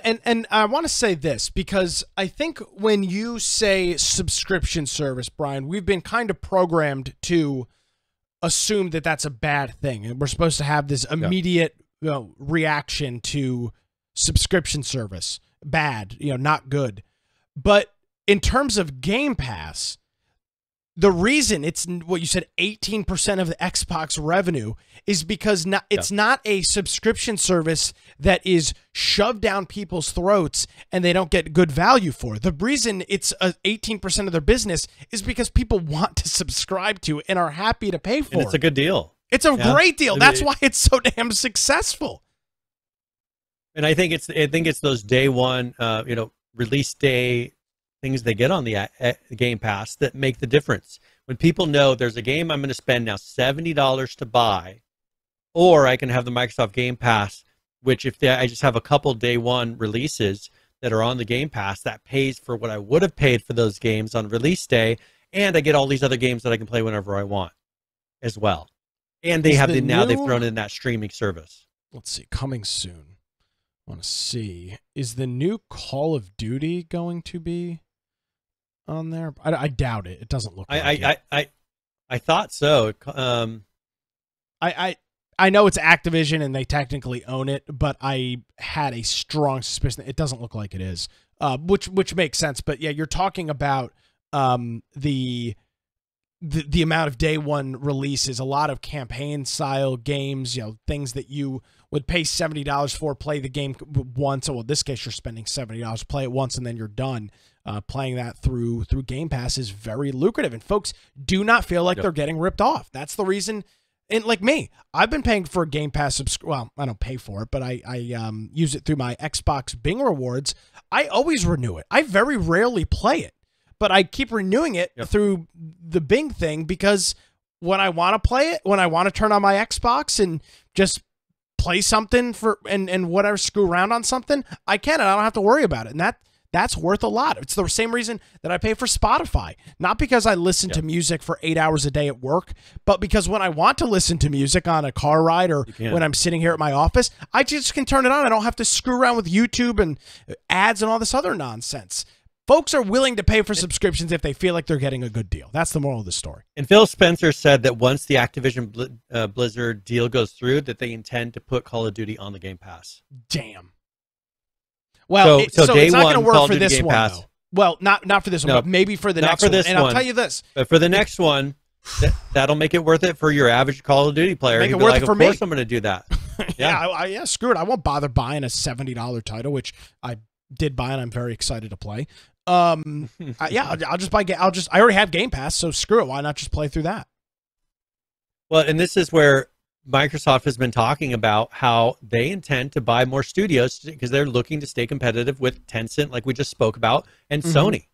And I want to say this, because I think when you say subscription service, Brian, we've been kind of programmed to assume that that's a bad thing. And we're supposed to have this immediate reaction to subscription service. Bad, not good. But in terms of Game Pass, the reason it's what you said, 18% of the Xbox revenue, is because it's not a subscription service that is shoved down people's throats and they don't get good value for. The reason it's 18% of their business is because people want to subscribe to and are happy to pay for it. And it's a good deal. It's a great deal. That's why it's so damn successful. And I think it's those day one, release day things they get on the Game Pass that make the difference. When people know there's a game I'm going to spend now $70 to buy, or I can have the Microsoft Game Pass, which I just have a couple day one releases that are on the Game Pass, that pays for what I would have paid for those games on release day, and I get all these other games that I can play whenever I want as well. And they they've thrown in that streaming service. Let's see, coming soon. I want to see, is the new Call of Duty going to be on there? I doubt it. It doesn't look like it. I thought so. I know it's Activision and they technically own it, but I had a strong suspicion that it doesn't look like it is, which makes sense. But yeah, you're talking about the amount of day one releases, a lot of campaign style games, things that you would pay $70 for, play the game once. Well, in this case, you're spending $70, play it once, and then you're done. Playing that through Game Pass is very lucrative, and folks do not feel like they're getting ripped off. That's the reason. And like me, I've been paying for a Game Pass subscription. Well, I don't pay for it, but I use it through my Xbox Bing rewards. I always renew it. I very rarely play it, but I keep renewing it through the Bing thing, because when I want to play it, when I want to turn on my Xbox and just play something and whatever, screw around on something, I can, and I don't have to worry about it. And that's worth a lot. It's the same reason that I pay for Spotify. Not because I listen to music for 8 hours a day at work, but because when I want to listen to music on a car ride or when I'm sitting here at my office, I just can turn it on. I don't have to screw around with YouTube and ads and all this other nonsense. Folks are willing to pay for subscriptions if they feel like they're getting a good deal. That's the moral of the story. And Phil Spencer said that once the Activision Blizzard deal goes through, that they intend to put Call of Duty on the Game Pass. Damn. Well, so day it's not going to one, work for this one, though. Well, not for this one, but maybe for the next one. And I'll tell you this. But for the next one, that'll make it worth it for your average Call of Duty player. Make it worth it for me. Of course I'm going to do that. Yeah, screw it. I won't bother buying a $70 title, which I did buy and I'm very excited to play. I'll just buy. I already have Game Pass, so screw it. Why not just play through that? Well, and this is where Microsoft has been talking about how they intend to buy more studios because they're looking to stay competitive with Tencent, like we just spoke about, and Sony.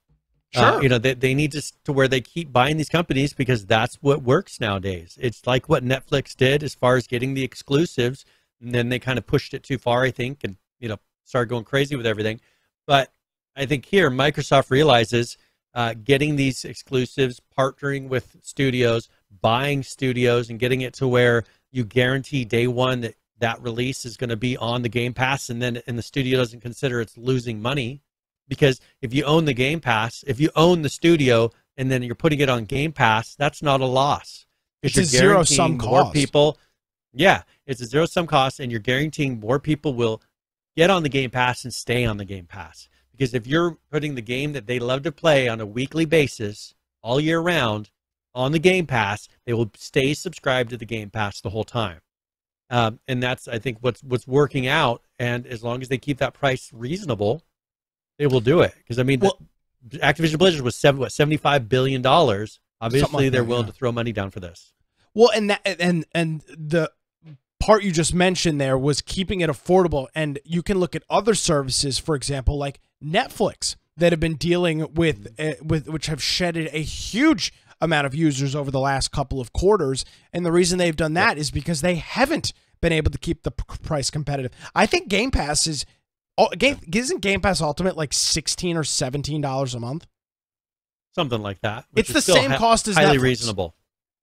Sure. They need to where they keep buying these companies because that's what works nowadays. It's like what Netflix did as far as getting the exclusives, and then they kind of pushed it too far, I think, and started going crazy with everything. But I think here Microsoft realizes getting these exclusives, partnering with studios, buying studios, and getting it to where you guarantee day one that release is going to be on the Game Pass, and the studio doesn't consider it's losing money. Because if you own the Game Pass, if you own the studio and then you're putting it on Game Pass, that's not a loss. It's a zero-sum cost. It's a zero-sum cost, and you're guaranteeing more people will get on the Game Pass and stay on the Game Pass. Because if you're putting the game that they love to play on a weekly basis all year round on the Game Pass, they will stay subscribed to the Game Pass the whole time. And that's, I think, what's working out. And as long as they keep that price reasonable, they will do it. Because, I mean, Activision Blizzard was $75 billion. Obviously, they're willing to throw money down for this. Well, and the part you just mentioned there was keeping it affordable. And you can look at other services, for example, like Netflix, that have been dealing with which have shedded a huge amount of users over the last couple of quarters. And the reason they've done that is because they haven't been able to keep the price competitive. I think Game Pass isn't Game Pass Ultimate like $16 or $17 a month? Something like that. It's the same cost as highly Netflix. Reasonable.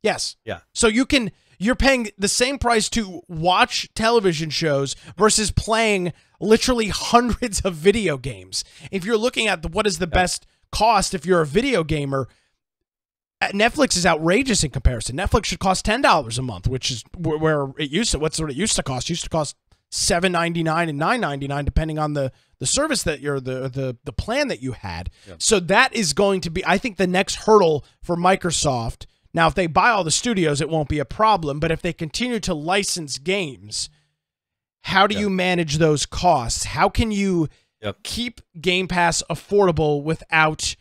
Yes. Yeah. So you're paying the same price to watch television shows versus playing literally hundreds of video games. If you're looking at what is the best cost if you're a video gamer, Netflix is outrageous in comparison. Netflix should cost $10 a month, which is where it used to. What's what it used to cost? It used to cost $7.99 and $9.99 depending on the service that you're the plan that you had. Yep. So that is going to be, I think, the next hurdle for Microsoft. Now, if they buy all the studios, it won't be a problem. But if they continue to license games, how do you manage those costs? How can you keep Game Pass affordable without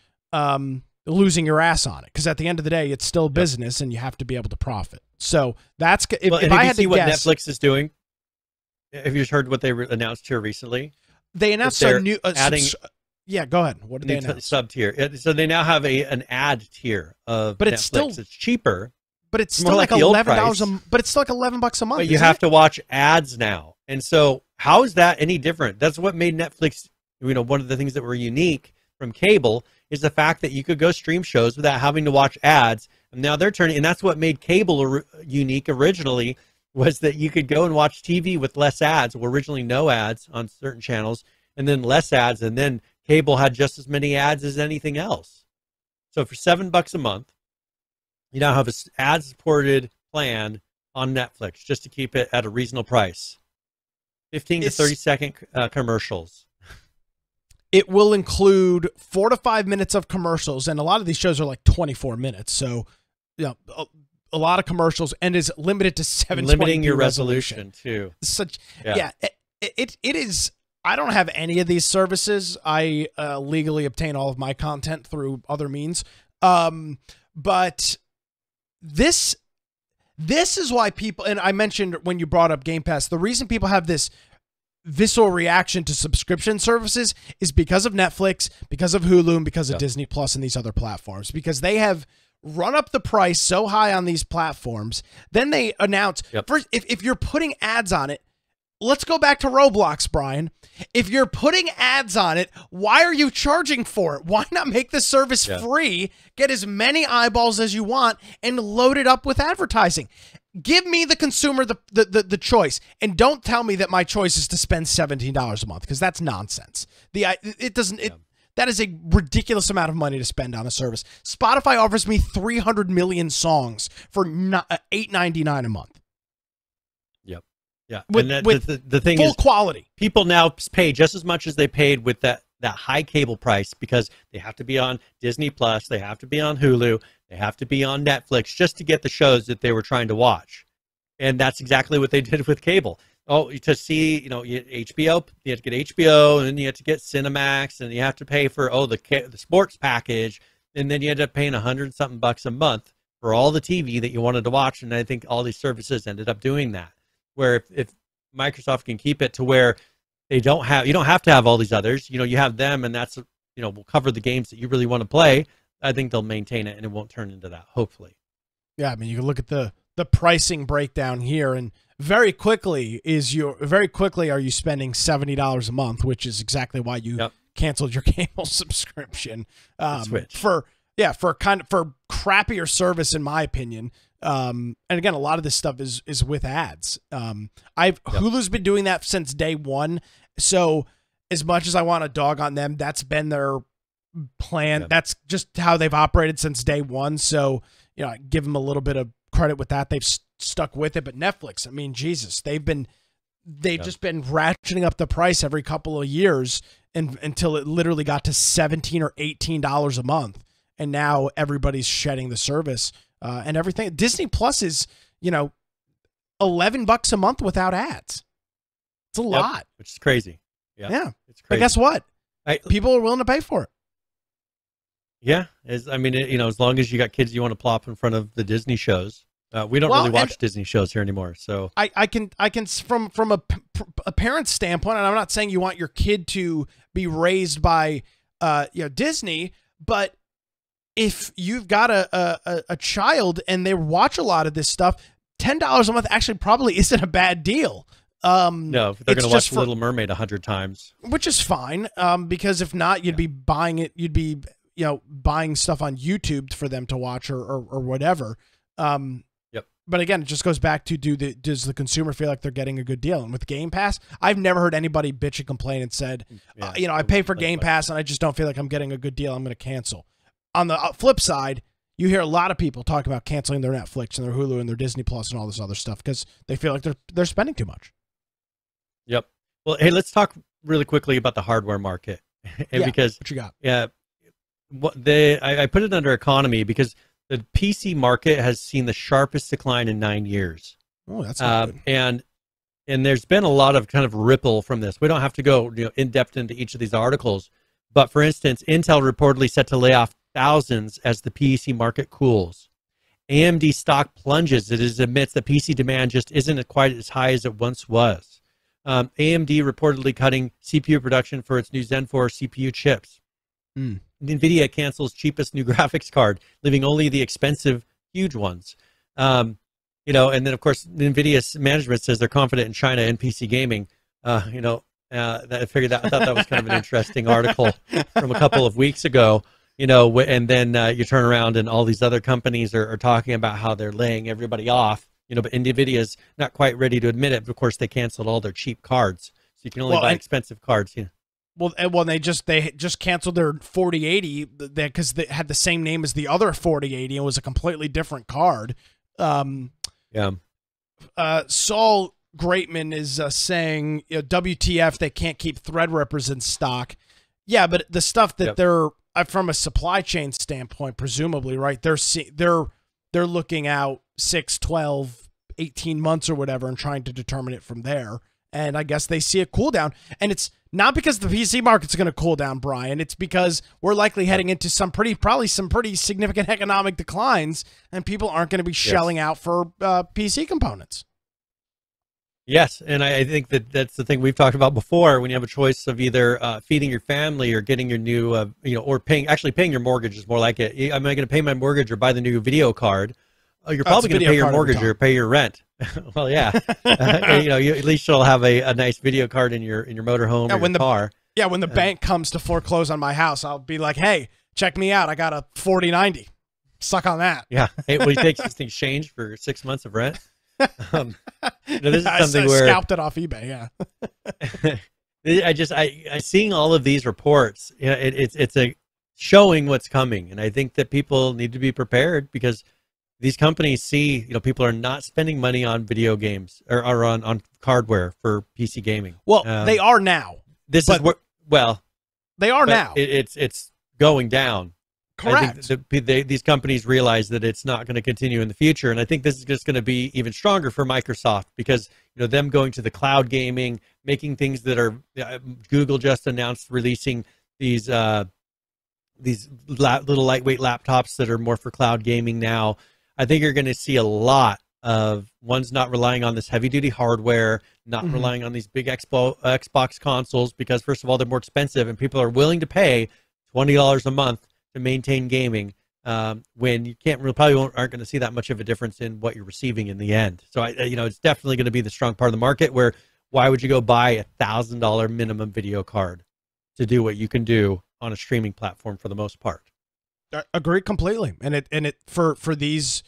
losing your ass on it? Because at the end of the day, it's still business, and you have to be able to profit. So that's if I had to guess, what Netflix is doing. Have you just heard what they announced here recently? They announced a new adding. Yeah, go ahead. What did they announce? Sub tier. So they now have an ad tier of but Netflix. It's still it's cheaper, but it's still like $11. But it's still like $11 a month. But you have to watch ads now, and so how is that any different? That's what made Netflix. One of the things that were unique from cable is the fact that you could go stream shows without having to watch ads. And now they're turning, and that's what made cable unique originally. Was that you could go and watch TV with less ads, or originally no ads on certain channels, and then less ads, and then cable had just as many ads as anything else. So for $7 a month, you now have an ad-supported plan on Netflix just to keep it at a reasonable price. 15 to 30-second commercials. It will include 4 to 5 minutes of commercials, and a lot of these shows are like 24 minutes. So, a lot of commercials, and is limited to 720p limiting your resolution too. It is. I don't have any of these services. I legally obtain all of my content through other means. But this is why people, and I mentioned when you brought up Game Pass, the reason people have this visceral reaction to subscription services is because of Netflix, because of Hulu, and because of Disney Plus and these other platforms, because they have run up the price so high on these platforms. Then they announce, first, if you're putting ads on it, let's go back to Roblox, Brian. If you're putting ads on it, why are you charging for it? Why not make the service free, get as many eyeballs as you want, and load it up with advertising? Give me, the consumer, the choice, and don't tell me that my choice is to spend $17 a month, because that's nonsense. That is a ridiculous amount of money to spend on a service. Spotify offers me 300 million songs for $8.99 a month. Yep. Yeah. With the thing full is, quality. People now pay just as much as they paid with that high cable price, because they have to be on Disney Plus, they have to be on Hulu, they have to be on Netflix just to get the shows that they were trying to watch. And that's exactly what they did with cable. Oh, to see, HBO, you have to get HBO, and then you have to get Cinemax, and you have to pay for, the sports package, and then you end up paying $100-something a month for all the TV that you wanted to watch. And I think all these services ended up doing that, where if Microsoft can keep it to where you don't have to have all these others, you have them, and that's, will cover the games that you really want to play. I think they'll maintain it, and it won't turn into that, hopefully. Yeah, I mean, you can look at the pricing breakdown here, and very quickly are you spending $70 a month, which is exactly why you canceled your cable subscription for crappier service, in my opinion. And again, a lot of this stuff is with ads. Hulu's been doing that since day one. So as much as I want to dog on them, that's been their plan. Yep. That's just how they've operated since day one. So, I give them a little bit of credit with that. They've stuck with it. But Netflix, I mean, Jesus, they've just been ratcheting up the price every couple of years until it literally got to $17 or $18 a month. And now everybody's shedding the service and everything. Disney Plus is, $11 a month without ads. It's a lot. Which is crazy. Yeah. It's crazy. But guess what? People are willing to pay for it. Yeah. As long as you got kids you want to plop in front of the Disney shows. We don't really watch Disney shows here anymore. So I can from a parent's standpoint, and I'm not saying you want your kid to be raised by Disney, but if you've got a child and they watch a lot of this stuff, $10 a month actually probably isn't a bad deal. No, if they're going to watch Little Mermaid 100 times, which is fine. Because if not, you'd be buying it. You'd be, buying stuff on YouTube for them to watch or whatever. Yep. But again, it just goes back to does the consumer feel like they're getting a good deal? And with Game Pass, I've never heard anybody bitch and complain and said, I pay for Game Pass and I just don't feel like I'm getting a good deal. I'm going to cancel. On the flip side, you hear a lot of people talk about canceling their Netflix and their Hulu and their Disney Plus and all this other stuff because they feel like they're spending too much. Yep. Well, hey, let's talk really quickly about the hardware market. Because what you got? Yeah, I put it under economy because the PC market has seen the sharpest decline in 9 years. Oh, that's not good. And there's been a lot of kind of ripple from this. We don't have to go in depth into each of these articles, but for instance, Intel reportedly set to lay off thousands as the PC market cools. AMD stock plunges as it admits that PC demand just isn't quite as high as it once was. AMD reportedly cutting CPU production for its new Zen 4 CPU chips. NVIDIA cancels cheapest new graphics card, leaving only the expensive, huge ones. And then of course, NVIDIA's management says they're confident in China and PC gaming. I thought that was kind of an interesting article from a couple of weeks ago. And then you turn around and all these other companies are talking about how they're laying everybody off. But NVIDIA's not quite ready to admit it. Of course, they canceled all their cheap cards, so you can only buy expensive cards. Well, they just canceled their 4080 because they had the same name as the other 4080 and was a completely different card. Saul Greatman is saying, WTF, they can't keep Threadrippers in stock. Yeah, but the stuff that they're from a supply chain standpoint, presumably, right? They're looking out 6, 12, 18 months or whatever and trying to determine it from there. And I guess they see a cool down. And it's not because the PC market's going to cool down, Brian. It's because we're likely heading into probably some pretty significant economic declines, and people aren't going to be shelling out for PC components. Yes, and I think that's the thing we've talked about before. When you have a choice of either feeding your family or getting your new, or paying your mortgage is more like it. Am I going to pay my mortgage or buy the new video card? You're probably going to pay your mortgage or pay your rent. Well, yeah, you at least you'll have a nice video card in your motorhome or your car. Yeah, when the bank comes to foreclose on my house, I'll be like, hey, check me out. I got a 4090. Suck on that. Yeah, will you take this thing changed for 6 months of rent? This is something where scalped it off eBay. Yeah. I seeing all of these reports. It's a showing what's coming, and I think that people need to be prepared because these companies see people are not spending money on video games or on hardware for PC gaming. Well, they are now. They are now. It's going down. Correct. I think these companies realize that it's not going to continue in the future, and I think this is just going to be even stronger for Microsoft because them going to the cloud gaming, making things that are Google just announced releasing these little lightweight laptops that are more for cloud gaming now. I think you're going to see a lot of ones not relying on this heavy duty hardware, not relying on these big Xbox consoles because first of all they're more expensive and people are willing to pay $20 a month to maintain gaming when you aren't going to see that much of a difference in what you're receiving in the end. So it's definitely going to be the strong part of the market where why would you go buy $1,000 minimum video card to do what you can do on a streaming platform for the most part? I agree completely. And it for these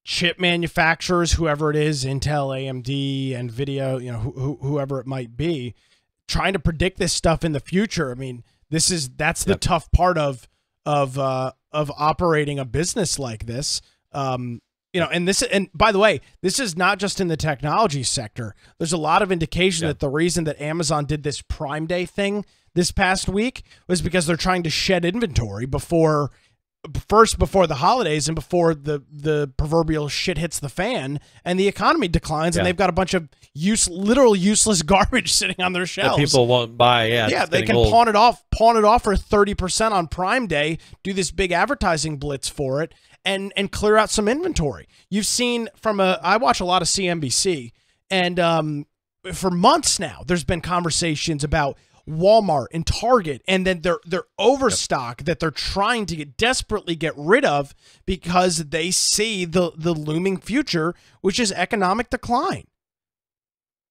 chip manufacturers, whoever it is, Intel, AMD, NVIDIA, whoever it might be, trying to predict this stuff in the future. I mean, that's the tough part of operating a business like this. And by the way, this is not just in the technology sector. There's a lot of indication that the reason that Amazon did this Prime Day thing this past week was because they're trying to shed inventory before the holidays and before the proverbial shit hits the fan and the economy declines and they've got a bunch of literal useless garbage sitting on their shelves that people won't buy. Yeah, they can pawn it off for 30% on Prime Day, do this big advertising blitz for it and clear out some inventory. You've seen I watch a lot of CNBC and for months now there's been conversations about Walmart and Target, and then they're overstock that they're trying to desperately get rid of because they see the looming future, which is economic decline.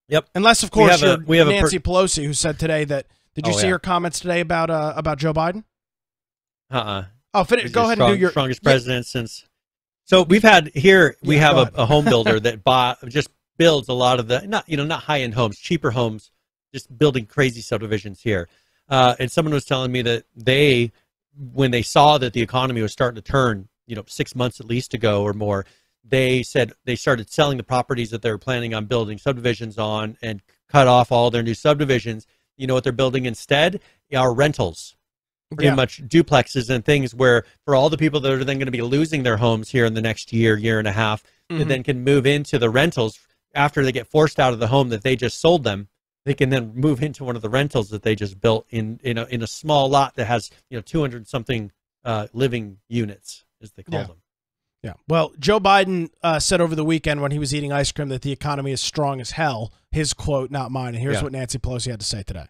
Yep. Unless, of course, we have Nancy Pelosi, who said today that. Did you see her comments today about Joe Biden? Oh, go ahead and do your strongest president since. So we've had here. We have a home builder that just builds a lot of the not high end homes, cheaper homes, just building crazy subdivisions here. And someone was telling me that when they saw that the economy was starting to turn, 6 months at least ago or more, they said they started selling the properties that they were planning on building subdivisions on and cut off all their new subdivisions. You know what they're building instead? Are rentals, pretty much duplexes and things where for all the people that are then going to be losing their homes here in the next year and a half, that then can move into the rentals after they get forced out of the home that they just sold them. They can then move into one of the rentals that they just built in a small lot that has 200 something living units, as they call them. Yeah. Well, Joe Biden said over the weekend when he was eating ice cream that the economy is strong as hell. His quote, not mine. And here's what Nancy Pelosi had to say today.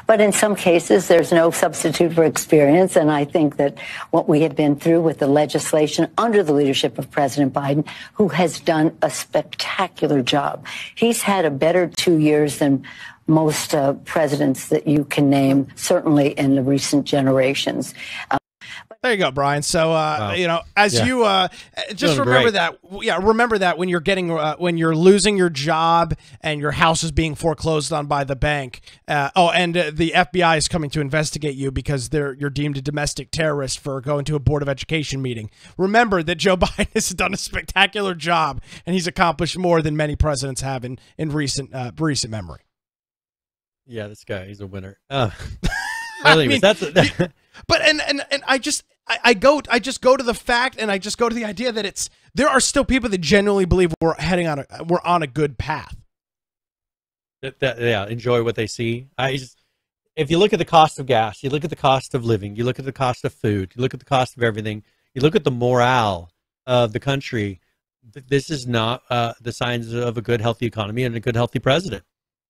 But in some cases, there's no substitute for experience. And I think that what we have been through with the legislation under the leadership of President Biden, who has done a spectacular job. He's had a better 2 years than most presidents that you can name, certainly in the recent generations. There you go, Brian. So, you just remember that. Yeah, remember that when you're when you're losing your job and your house is being foreclosed on by the bank. And the FBI is coming to investigate you because you're deemed a domestic terrorist for going to a Board of Education meeting. Remember that Joe Biden has done a spectacular job and he's accomplished more than many presidents have in recent memory. Yeah, this guy, he's a winner. But I just go to the fact, and I just go to the idea that there are still people that genuinely believe we're on a good path. Enjoy what they see. If you look at the cost of gas, you look at the cost of living, you look at the cost of food, you look at the cost of everything, you look at the morale of the country. This is not the signs of a good, healthy economy and a good, healthy president.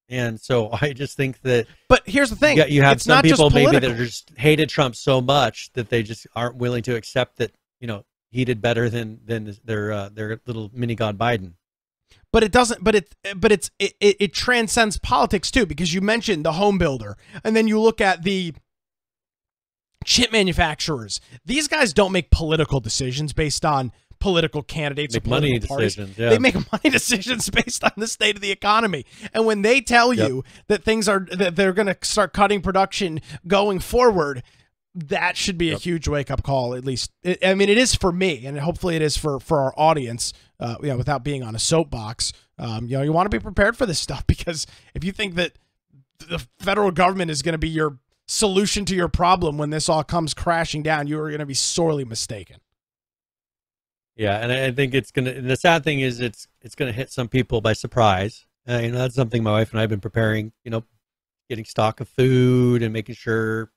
And so I just think that. But here's the thing: you have some people maybe that are just hated Trump so much that they just aren't willing to accept that he did better than their little mini god Biden. But it doesn't. But it transcends politics too, because you mentioned the home builder, and then you look at the chip manufacturers. These guys don't make political decisions based on political candidates or money parties. Decisions. Yeah. They make money decisions based on the state of the economy. And when they tell you that that they're going to start cutting production going forward, that should be a huge wake up call. At least, it is for me, and hopefully it is for our audience. Without being on a soapbox, you want to be prepared for this stuff, because if you think that the federal government is going to be your solution to your problem when this all comes crashing down, you are going to be sorely mistaken. Yeah, and I think it's gonna. And the sad thing is, it's gonna hit some people by surprise. That's something my wife and I have been preparing. Getting stock of food and making sure,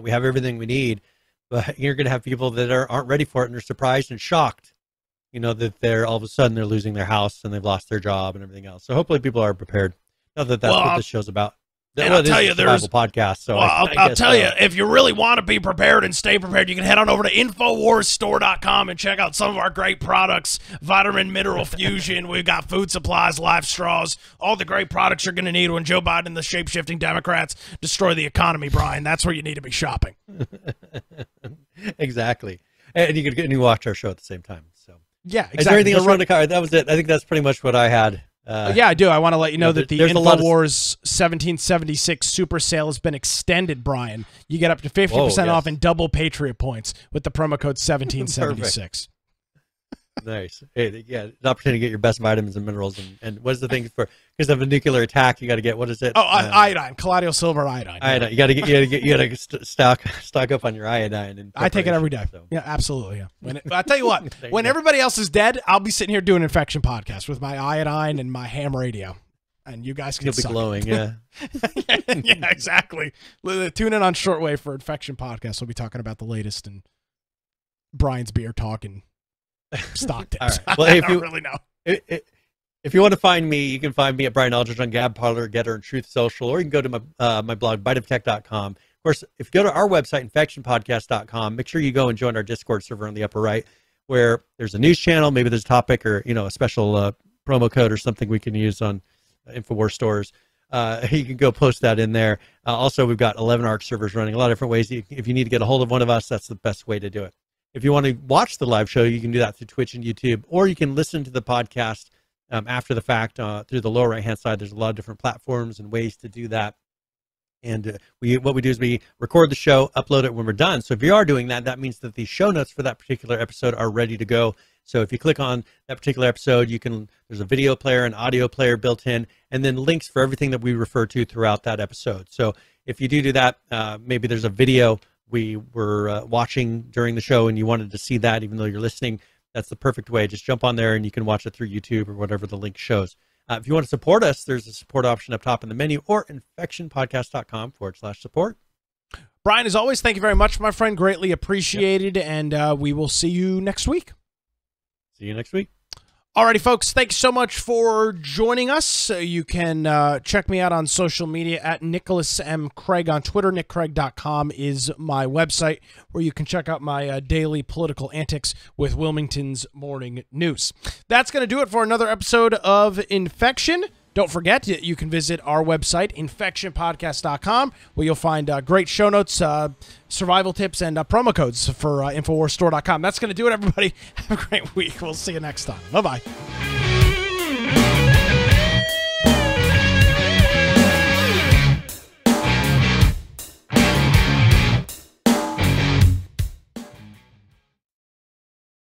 we have everything we need. But you're gonna have people that aren't ready for it and are surprised and shocked. That they're all of a sudden they're losing their house and they've lost their job and everything else. So hopefully people are prepared. Not that that's what this show's about. And I'll tell you, there's a podcast. So I'll tell you, if you really want to be prepared and stay prepared, you can head on over to InfoWarsStore.com and check out some of our great products. Vitamin Mineral Fusion. We've got food supplies, live straws, all the great products you're going to need when Joe Biden and the shape-shifting Democrats destroy the economy, Brian. That's where you need to be shopping. Exactly. And you can watch our show at the same time. So yeah, exactly. Is there anything else you want to cover? That was it. I think that's pretty much what I had. Yeah, I do. I want to let you know that the InfoWars 1776 super sale has been extended, Brian. You get up to 50% off and double Patriot points with the promo code 1776. Nice. Hey, yeah, the opportunity to get your best vitamins and minerals. And what is the thing because of a nuclear attack, you got to get, what is it? Oh, iodine, colloidal silver iodine. Iodine. You got to stock up on your iodine. And I take it every day. So. Yeah, absolutely. Yeah. I tell you what, when everybody else is dead, I'll be sitting here doing infection podcast with my iodine and my ham radio. And you guys can You'll be glowing, yeah. Yeah, exactly. Tune in on Shortwave for infection podcast. We'll be talking about the latest in Brian's beer talk and stock tips. All right. Well, I don't really know. If you want to find me, you can find me at Brian Aldridge on Gab, Parler, Getter, and Truth Social, or you can go to my blog, biteoftech.com. Of course, if you go to our website, infectionpodcast.com, make sure you go and join our Discord server on the upper right, where there's a news channel, maybe there's a topic or, a special promo code or something we can use on InfoWars stores. You can go post that in there. Also, we've got 11 ARC servers running, a lot of different ways. If you need to get a hold of one of us, that's the best way to do it. If you want to watch the live show, you can do that through Twitch and YouTube, or you can listen to the podcast after the fact through the lower right-hand side. There's a lot of different platforms and ways to do that. And what we do is we record the show, upload it when we're done. So if you are doing that, that means that the show notes for that particular episode are ready to go. So if you click on that particular episode, there's a video player, an audio player built in, and then links for everything that we refer to throughout that episode. So if you do that, maybe there's a video we were watching during the show and you wanted to see that even though you're listening, that's the perfect way. Just jump on there and you can watch it through YouTube or whatever the link shows. If you want to support us, there's a support option up top in the menu, or infectionpodcast.com/support. Brian, as always, thank you very much, my friend. Greatly appreciated, and we will see you next week. See you next week. Alrighty, folks, thanks so much for joining us. You can check me out on social media at Nicholas M. Craig on Twitter. NickCraig.com is my website, where you can check out my daily political antics with Wilmington's Morning News. That's going to do it for another episode of Infection. Don't forget, you can visit our website, infectionpodcast.com, where you'll find great show notes, survival tips, and promo codes for InfoWarsStore.com. That's going to do it, everybody. Have a great week. We'll see you next time. Bye-bye.